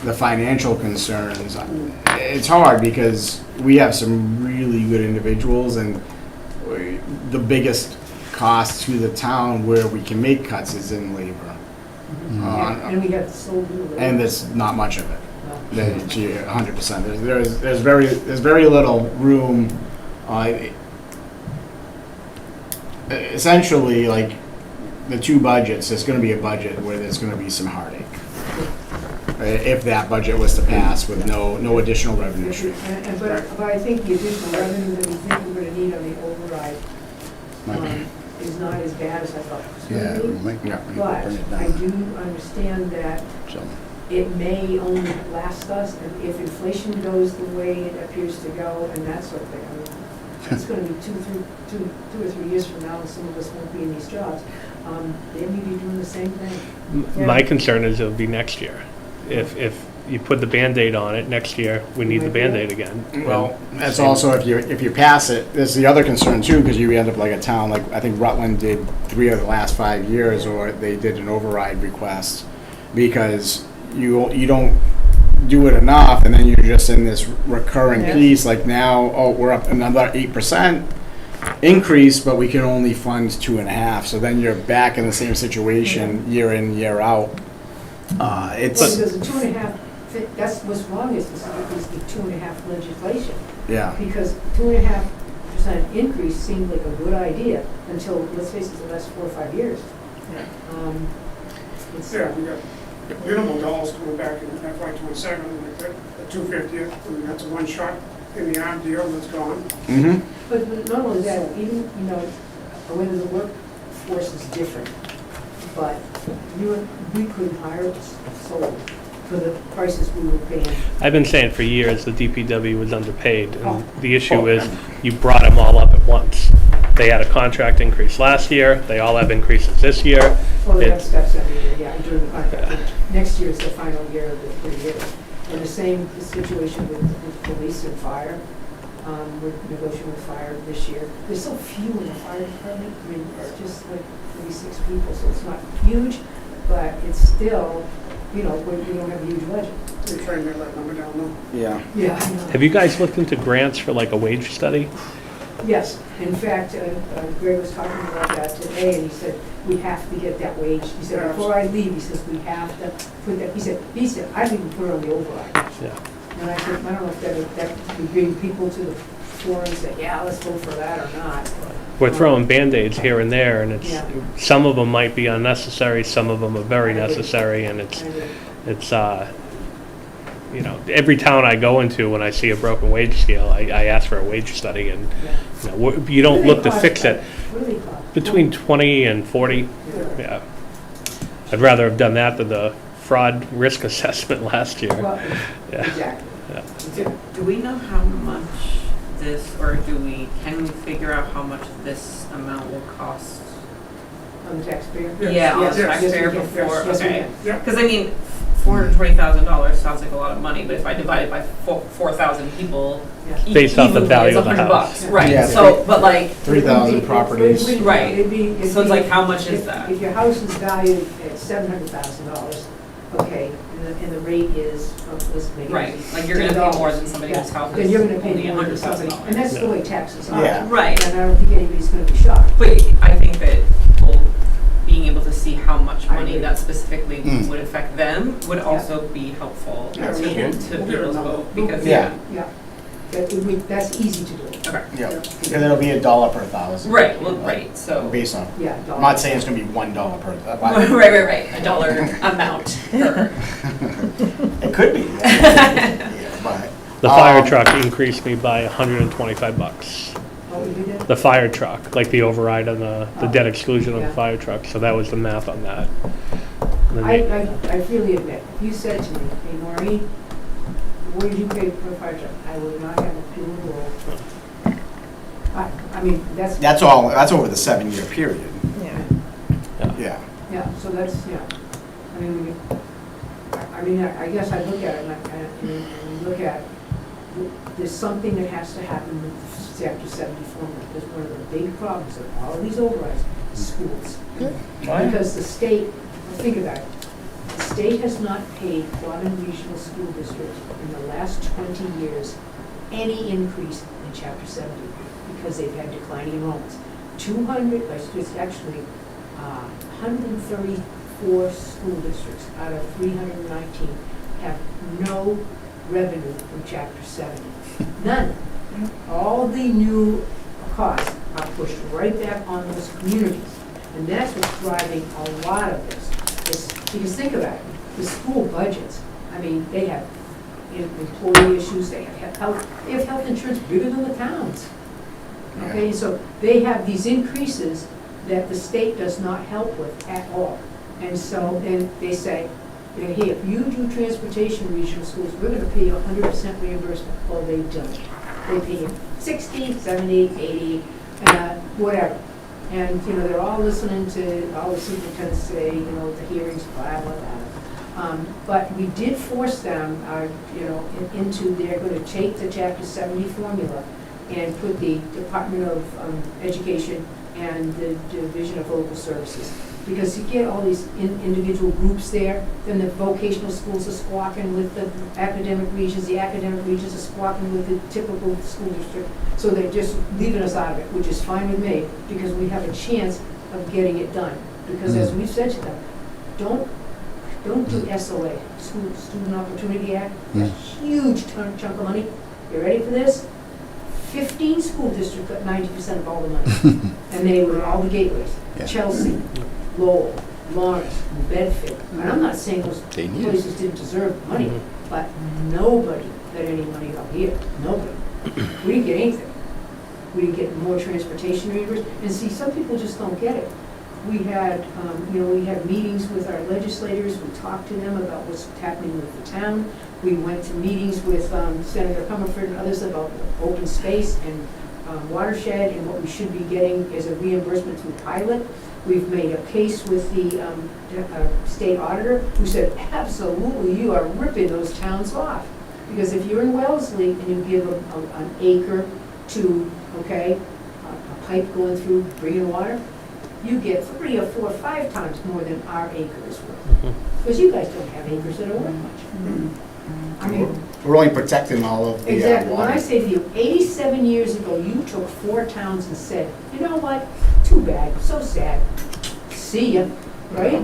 the financial concerns. It's hard because we have some really good individuals, and the biggest cost to the town where we can make cuts is in labor. And we have so little. And there's not much of it. No. 100%. There's very little room. Essentially, like the 2 budgets, there's going to be a budget where there's going to be some heartache. If that budget was to pass with no additional revenue stream. But I think the additional revenue that we think we're gonna need on the override is not as bad as I thought it was Yeah, gonna we be. might But bring it I down. do understand that So, it may only last us, and if inflation goes the way it appears to go, and that sort of thing, I mean, it's gonna be 2 or 3 years from now, and some of us won't be in these jobs, they may be doing the same thing. My concern is it'll be next year. If you put the Band-Aid on it, next year, we need the Band-Aid again. Well, that's also if you pass it. There's the other concern too, because you end up like a town like I think Rutland did 3 of the last 5 years, or they did an override request because you don't do it enough, and then you're just in this recurring Yeah. piece. Like now, we're up another 8% increase, but we can only fund 2.5. So then you're back in the same situation year in, year out. It's Well, because the 2.5, that's what's wrong is the 2.5 legislation. yeah. Because 2.5% increase seemed like a good idea until, let's face it, the last 4 or 5 years. It's- Yeah, we got minimal dollars coming back in FY '27, like the 250th, and that's a one shot in the arm deal that's gone. Mm-hmm. But not only that, even, whether the workforce is different, but we couldn't hire someone for the prices we were paying. I've been saying for years the DPW was underpaid, Oh. and the issue is you brought them all up at once. They had a contract increase last year, they all have increases this year. Well, they have It's- steps every year, yeah, and during the contract. Next year is the final year of the 3 years. And the same situation with police and fire. We're negotiating with fire this year. There's so few in the fire department. I mean, it's just like 36 people, so it's not huge, but it's still, we don't have a huge budget. We're trying to get that number down low. Yeah. Yeah, I know. Have you guys looked into grants for like a wage study? Yes, in fact, Greg was talking about that today, and he said, we have to get that wage. He said, before I leave, he says, we have to put that, he said, I'd even put it on the override. Yeah. And I said, I don't know if that would bring people to the floor and say, yeah, let's vote for that or not. We're throwing Band-Aids here and there, and Yeah. some of them might be unnecessary, some of them are very I agree. necessary, and And, it's, every town I go into, when I see a broken wage scale, I ask for a wage study, and, yeah. you don't What do look they to cost? fix it. What do they cost? Between 20 and 40, Yeah. yeah. I'd rather have done that than the fraud risk assessment last year. Well, Yeah. exactly. Yeah. Do we know how much this, or can we figure out how much this amount will cost? On the taxpayer? Yeah, on Yes, the yes, taxpayer we can. before, Yes, we okay. Yeah. Because I mean, $420,000 sounds like a lot of money, but if I divide it by 4,000 people, Yeah. Based off the evenly, value it's of the $100 house. Right, Yeah, so, but like, 3,000 properties. Right. It'd so it's be- like, how much is if- that? If your house is valued at $700,000, okay, and the rate is, let's make it Right, easy, like you're gonna pay more $10. than somebody Yeah. whose house Then is you're gonna only pay more than somebody, $100,000. and that's the Yeah. way taxes are. Yeah. Right, And I don't think anybody's gonna be shocked. but I think that people being able to see how much I money agree. that specifically Mm. would affect them would Yeah. also be helpful Yeah, to we can- to we'll get people's another- vote, because, Yeah. Yeah, that's easy to do. Okay, Yeah, and it'll be $1 per thousand. right, well, right, so. Based on, Yeah. I'm not saying it's gonna be $1 per, Right, a dollar amount per. it could be. Yeah, but, The fire truck increased me by $125. What would you do? The fire truck, like the override on the debt exclusion of the Yeah. fire truck, so that was the math on that. And then I freely admit, if you said to me, hey, Maureen, what did you pay for a fire truck? I would not have a clue in the world. I mean, that's. that's over the 7-year period. Yeah. Yeah. Yeah, so that's, yeah. I mean, I guess I look at it and look at, there's something that has to happen with Chapter 70 formula. Because one of the big problems of all of these overrides is schools. Because the state, think about it, the state has not paid Quabbin Regional School District in the last 20 years any increase in Chapter 70 because they've had declining enrollments. 134 school districts out of 319 have no revenue from Chapter 70. None. All the new costs are pushed right back on those communities. And that's what's driving a lot of this. Because think about it, the school budgets, I mean, they have employee issues, they have health insurance bigger than the towns. Okay, so they have these increases that the state does not help with at all. And so then they say, hey, if you do transportation regional schools, we're gonna pay you 100% reimbursement. Well, they don't. They pay you 60, 70, 80, whatever. And, they're all listening to all the superintendents say, the hearings, blah, blah, blah. But we did force them, into, they're gonna take the Chapter 70 formula and put the Department of Education and the Division of Local Services. Because you get all these individual groups there, then the vocational schools are squawking with the academic regions are squawking with the typical school district. So they're just leaving us out of it, which is fine with me, because we have a chance of getting it done. Because as we've said to them, don't do SOA, Student Opportunity Act, a huge chunk of money. You ready for this? 15 school districts got 90% of all the money. And they were all the gateways. Yeah. Chelsea, Lowell, Lawrence, Bedford. And I'm not saying those They need it. places didn't deserve the money, but nobody got any money up here. Nobody. We didn't get anything. We didn't get more transportation reimbursement. And see, some people just don't get it. We had, we had meetings with our legislators. We talked to them about what's happening with the town. We went to meetings with Senator Comerford and others about open space and watershed, and what we should be getting is a reimbursement through pilot. We've made a case with the state auditor, who said, absolutely, you are ripping those towns off. Because if you're in Wellesley and you give an acre to, okay, a pipe going through bringing water, you get 3 or 4 or 5 times more than our acre is worth. Because you guys don't have acres that are worth much. I mean, We're only protecting all of the exactly. When I water. say to you, 87 years ago, you took 4 towns and said, you know what, too bad, so sad, see ya, right?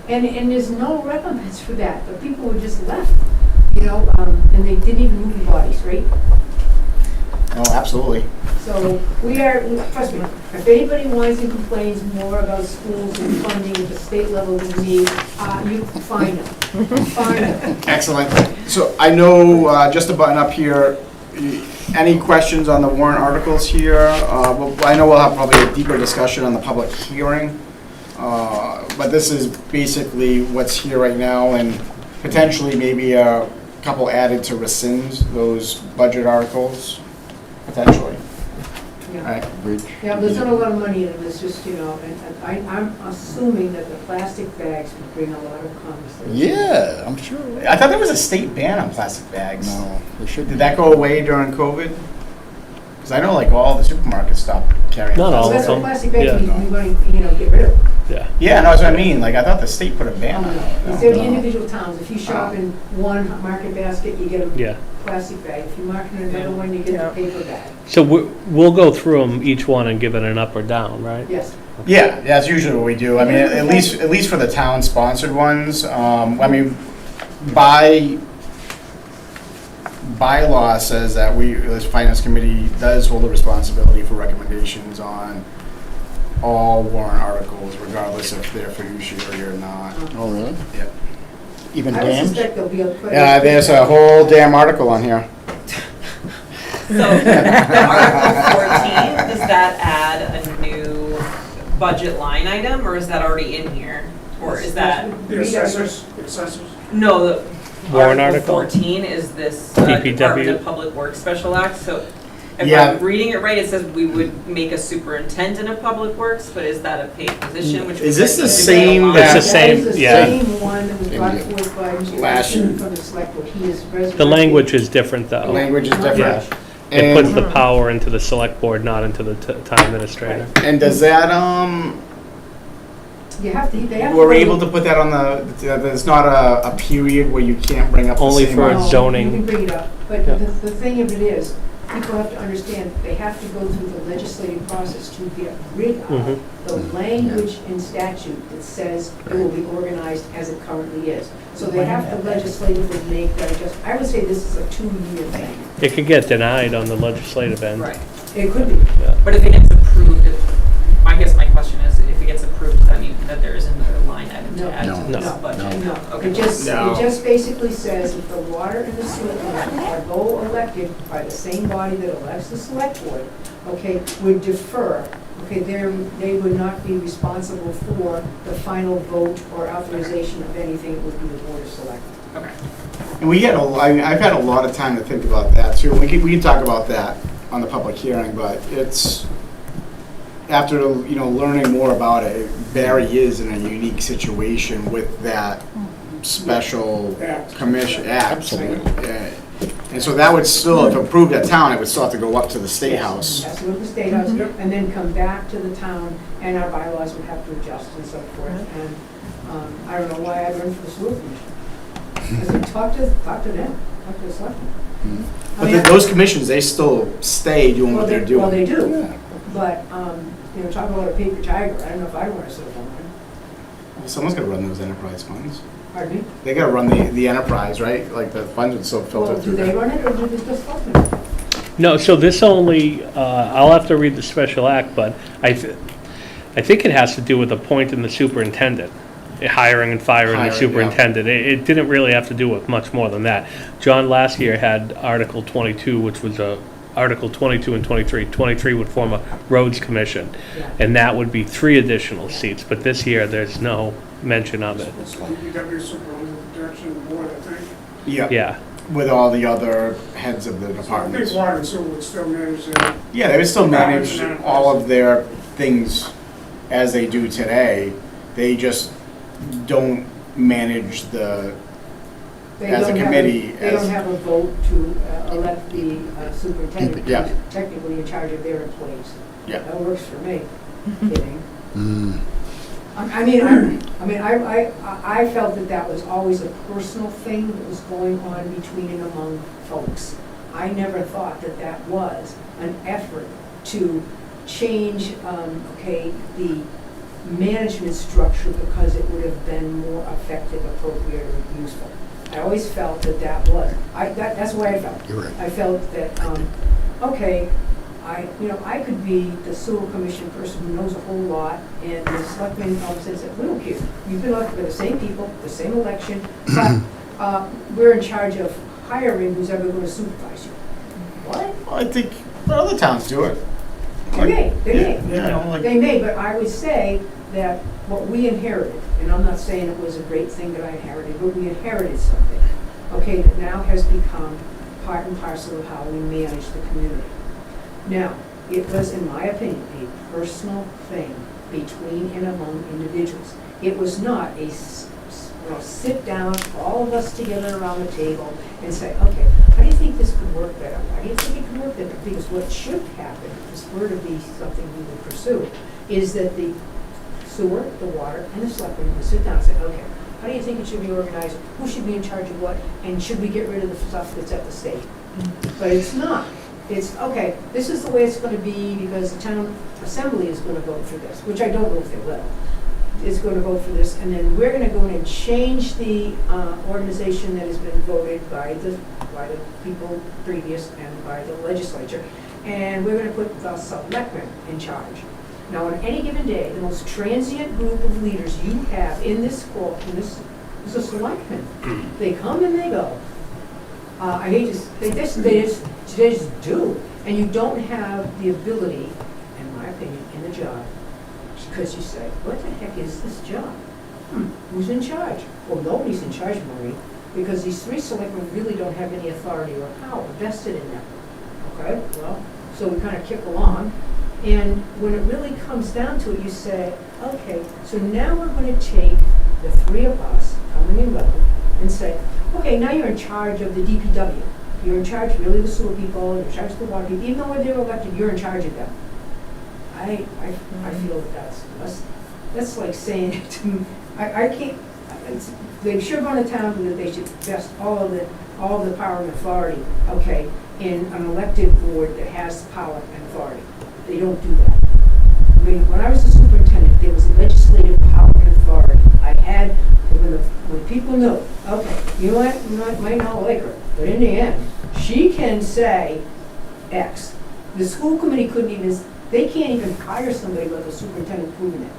And there's no recompense for that. The people were just left, you know, and they didn't even move the bodies, right? Oh, absolutely. So we are, trust me, if anybody whines and complains more about schools and funding at the state level than me, you find them. Find them. Excellent. So I know, just to button up here, any questions on the warrant articles here? Well, I know we'll have probably a deeper discussion on the public hearing. But this is basically what's here right now, and potentially maybe a couple added to rescind those budget articles, potentially. Yeah. Right? Bridge. Yeah, there's not a lot of money in it, it's just, you know, and I'm assuming that the plastic bags would bring a lot of conversation. Yeah, I'm sure. I thought there was a state ban on plastic bags. No, they should. Did that go away during COVID? Because I know like all the supermarkets stopped carrying. Not all So of that's what them. plastic bags, Yeah. we're going to, you know, get rid of. Yeah. Yeah, no, that's what I mean. Like I thought the state put a Oh, ban on no. it. It's No. every individual towns, if you shop in one market basket, you get a Yeah. plastic bag. If you mark in another one, you get a paper bag. So we'll go through them, each one, and give it an up or down, right? Yes. Yeah, that's usually what we do. I mean, at least for the town-sponsored ones. I mean, bylaw says that we, this finance committee, does hold a responsibility for recommendations on all warrant articles, regardless if they're fiduciary or not. Oh, really? Yeah. Even I would dams? suspect there'll be a. Yeah, there's a whole damn article on here. So, the Article 14, does that add a new budget line item, or is that already in here? Or is that, The assessors. no, the Warrant Article article? 14 is this DPW? Department of Public Works Special Act, so if Yeah. I'm reading it right, it says we would make a superintendent of public works, but is that a paid position? Which Is would this the then same be a that- line? It's the same, That is the yeah. same one that was brought forth by Mr. Last year. Wilson from the select board. He is resurrected. The language is different, The though. language is different. Yeah. It puts And, the power into the select board, not into the town administrator. and does that, You have to, they have to. we're go- able to put that on there's not a period where you can't bring up the Only same for article? No, zoning. You can bring it up, but Yeah. the thing of it is, people have to understand, they have to go through the legislative process to get rid of Mhm. the language in statute that says it will be organized as it currently is. So they have to legislatively make that adjustment. I would say this is a 2-year thing. It could get denied on the legislative end. Right, It could be. but if it gets approved, I guess my question is, if it gets approved, does that mean that there is another line item No. to add to No. this budget? No, Okay. it just No. basically says if the water and the sewer commission, although elected by the same body that elects the select board, okay, would defer, okay, they would not be responsible for the final vote or authorization of anything, it would be the board of selectmen. Okay. And I've had a lot of time to think about that too. We can talk about that on the public hearing, but it's, after, learning more about it, Barre is in a unique situation with that special Act. commission act. Absolutely. And so that would still, if approved at town, it would still have to go up to the State House. That's what the State House, and then come back to the town, and our bylaws would have to adjust and so forth. And I don't know why I run for the sewer commission. I said, talk to them, talk to the selectmen. I But mean, those commissions, they still stay doing what they're doing. Well, they do, Yeah. but, talk about a paper tiger, I don't know if I want to sit on one. Well, someone's gotta run those enterprise funds. Pardon me? They gotta run the enterprise, right? Like the funds would still Well, filter do through they there. run it, or do the selectmen? No, so this only, I'll have to read the special act, but I think it has to do with appointing the superintendent, hiring and firing Hiring, the yeah. superintendent. It didn't really have to do with much more than that. John last year had Article 22, which was Article 22 and 23. 23 would form a roads commission, Yeah. and that would be 3 additional seats, but this year, there's no mention of it. It's the DPW superintendent protection board, I think. Yeah. Yeah, with all the other heads of the So I think departments. water and sewer would still manage that. Yeah, they would still manage Yeah. all of their things as they do today. They just don't manage the, They as a don't have committee, They don't as- have a vote to elect the superintendent, Yeah. who's technically in charge of their employees. Yeah. That works for me. Kidding. Mm. I felt that that was always a personal thing that was going on between and among folks. I never thought that that was an effort to change, the management structure because it would have been more effective, appropriate, or useful. I always felt that that was, that's the way I felt. You're right. I felt that, I could be the sewer commission person who knows a whole lot, and the selectmen all of a sudden said, we don't care. You've been elected by the same people, the same election, but we're in charge of hiring who's ever going to supervise you. What? well, I think other towns do it. They may, You know, like, They may, but I would say that what we inherited, and I'm not saying it was a great thing that I inherited, but we inherited something, that now has become part and parcel of how we manage the community. Now, it was, in my opinion, a personal thing between and among individuals. It was not a sit down, all of us together around the table and say, okay, how do you think this could work better? Why do you think it could work better? Because what should happen, if this were to be something we would pursue, is that the sewer, the water, and the selectmen would sit down and say, okay, how do you think it should be organized? Who should be in charge of what? And should we get rid of the stuff that's at the state? But it's not. It's, okay, this is the way it's going to be because the town assembly is going to vote for this, which I don't know if they will. Is going to vote for this, and then we're going to go in and change the organization that has been voted by the people previous and by the legislature, and we're going to put the selectmen in charge. Now, on any given day, the most transient group of leaders you have in this court, is the selectmen. They come and they go. I hate to, they just do, and you don't have the ability, in my opinion, in the job. Because you say, what the heck is this job? Who's in charge? Well, nobody's in charge, Maureen, because these three selectmen really don't have any authority or power vested in them. Okay, well, so we kind of kick along. And when it really comes down to it, you say, okay, so now we're going to take the three of us, coming in level, and say, okay, now you're in charge of the DPW. You're in charge really of the sewer people, you're in charge of the water people, even though they're elected, you're in charge of them. I feel that that's like saying to me, I can't, they should run a town that they should vest all the power and authority, in an elected board that has power and authority. They don't do that. I mean, when I was the superintendent, there was legislative power and authority. I had, when people knew, okay, you know what, you might not like her, but in the end, she can say X. The school committee couldn't even, they can't even hire somebody without the superintendent proving it.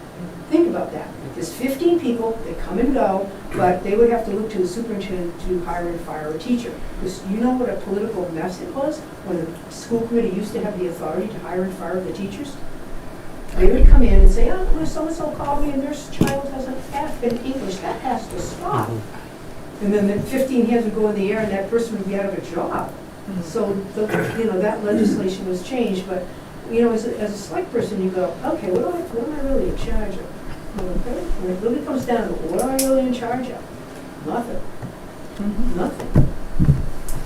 Think about that. There's 15 people that come and go, but they would have to look to the superintendent to hire and fire a teacher. Because you know what a political mess it was when the school committee used to have the authority to hire and fire the teachers? They would come in and say, oh, well, so-and-so called me and their child has an F in English. That has to stop. And then the 15 hands would go in the air and that person would be out of a job. So, that legislation was changed, but as a select person, you go, okay, what am I really in charge of? Okay, when it really comes down to it, what am I really in charge of? Nothing. Nothing.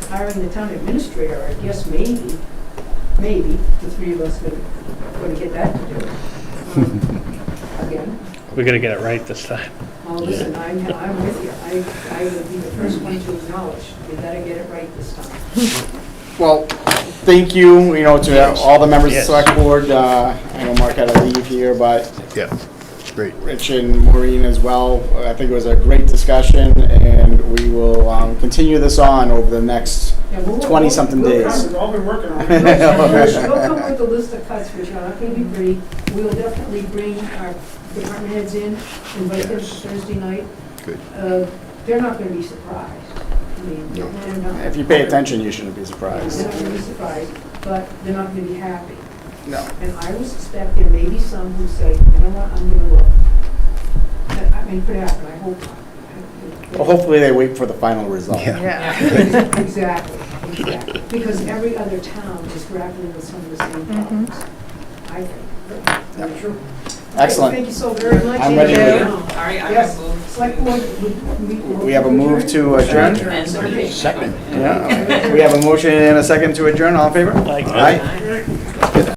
Hiring the town administrator, I guess maybe the three of us going to get that to do. Again. We're gonna get it right this time. Oh, listen, I'm with you. I would be the first one to acknowledge, we gotta get it right this time. well, thank you, to all the members of the Yes. select board. I know Mark had to leave here, but Yeah, great. Rich and Maureen as well. I think it was a great discussion, and we will continue this on over the next Yeah, we'll- 20-something we'll- days. We've all been working on it. We'll come with a list of cuts, which are not going to be pretty. We'll definitely bring our department heads in, invite them for Thursday night. Good. They're not going to be surprised. I mean, they're not. If you pay attention, you shouldn't be They're surprised. not going to be surprised, but they're not going to be happy. No. And I would suspect there may be some who say, you know what, I'm going to look. I mean, could happen, I hope not. Well, hopefully they wait for the final result. Exactly, exactly. Because every other town is grappling with some of the same problems, I think. Very true. Excellent. Thank you so very much. I'm ready Thank to- you. All right, I Yes. will. Select board, We have a move to adjourn. And Second. Yeah, we have a motion and a second to adjourn, all in favor? Aye. Aye. Great.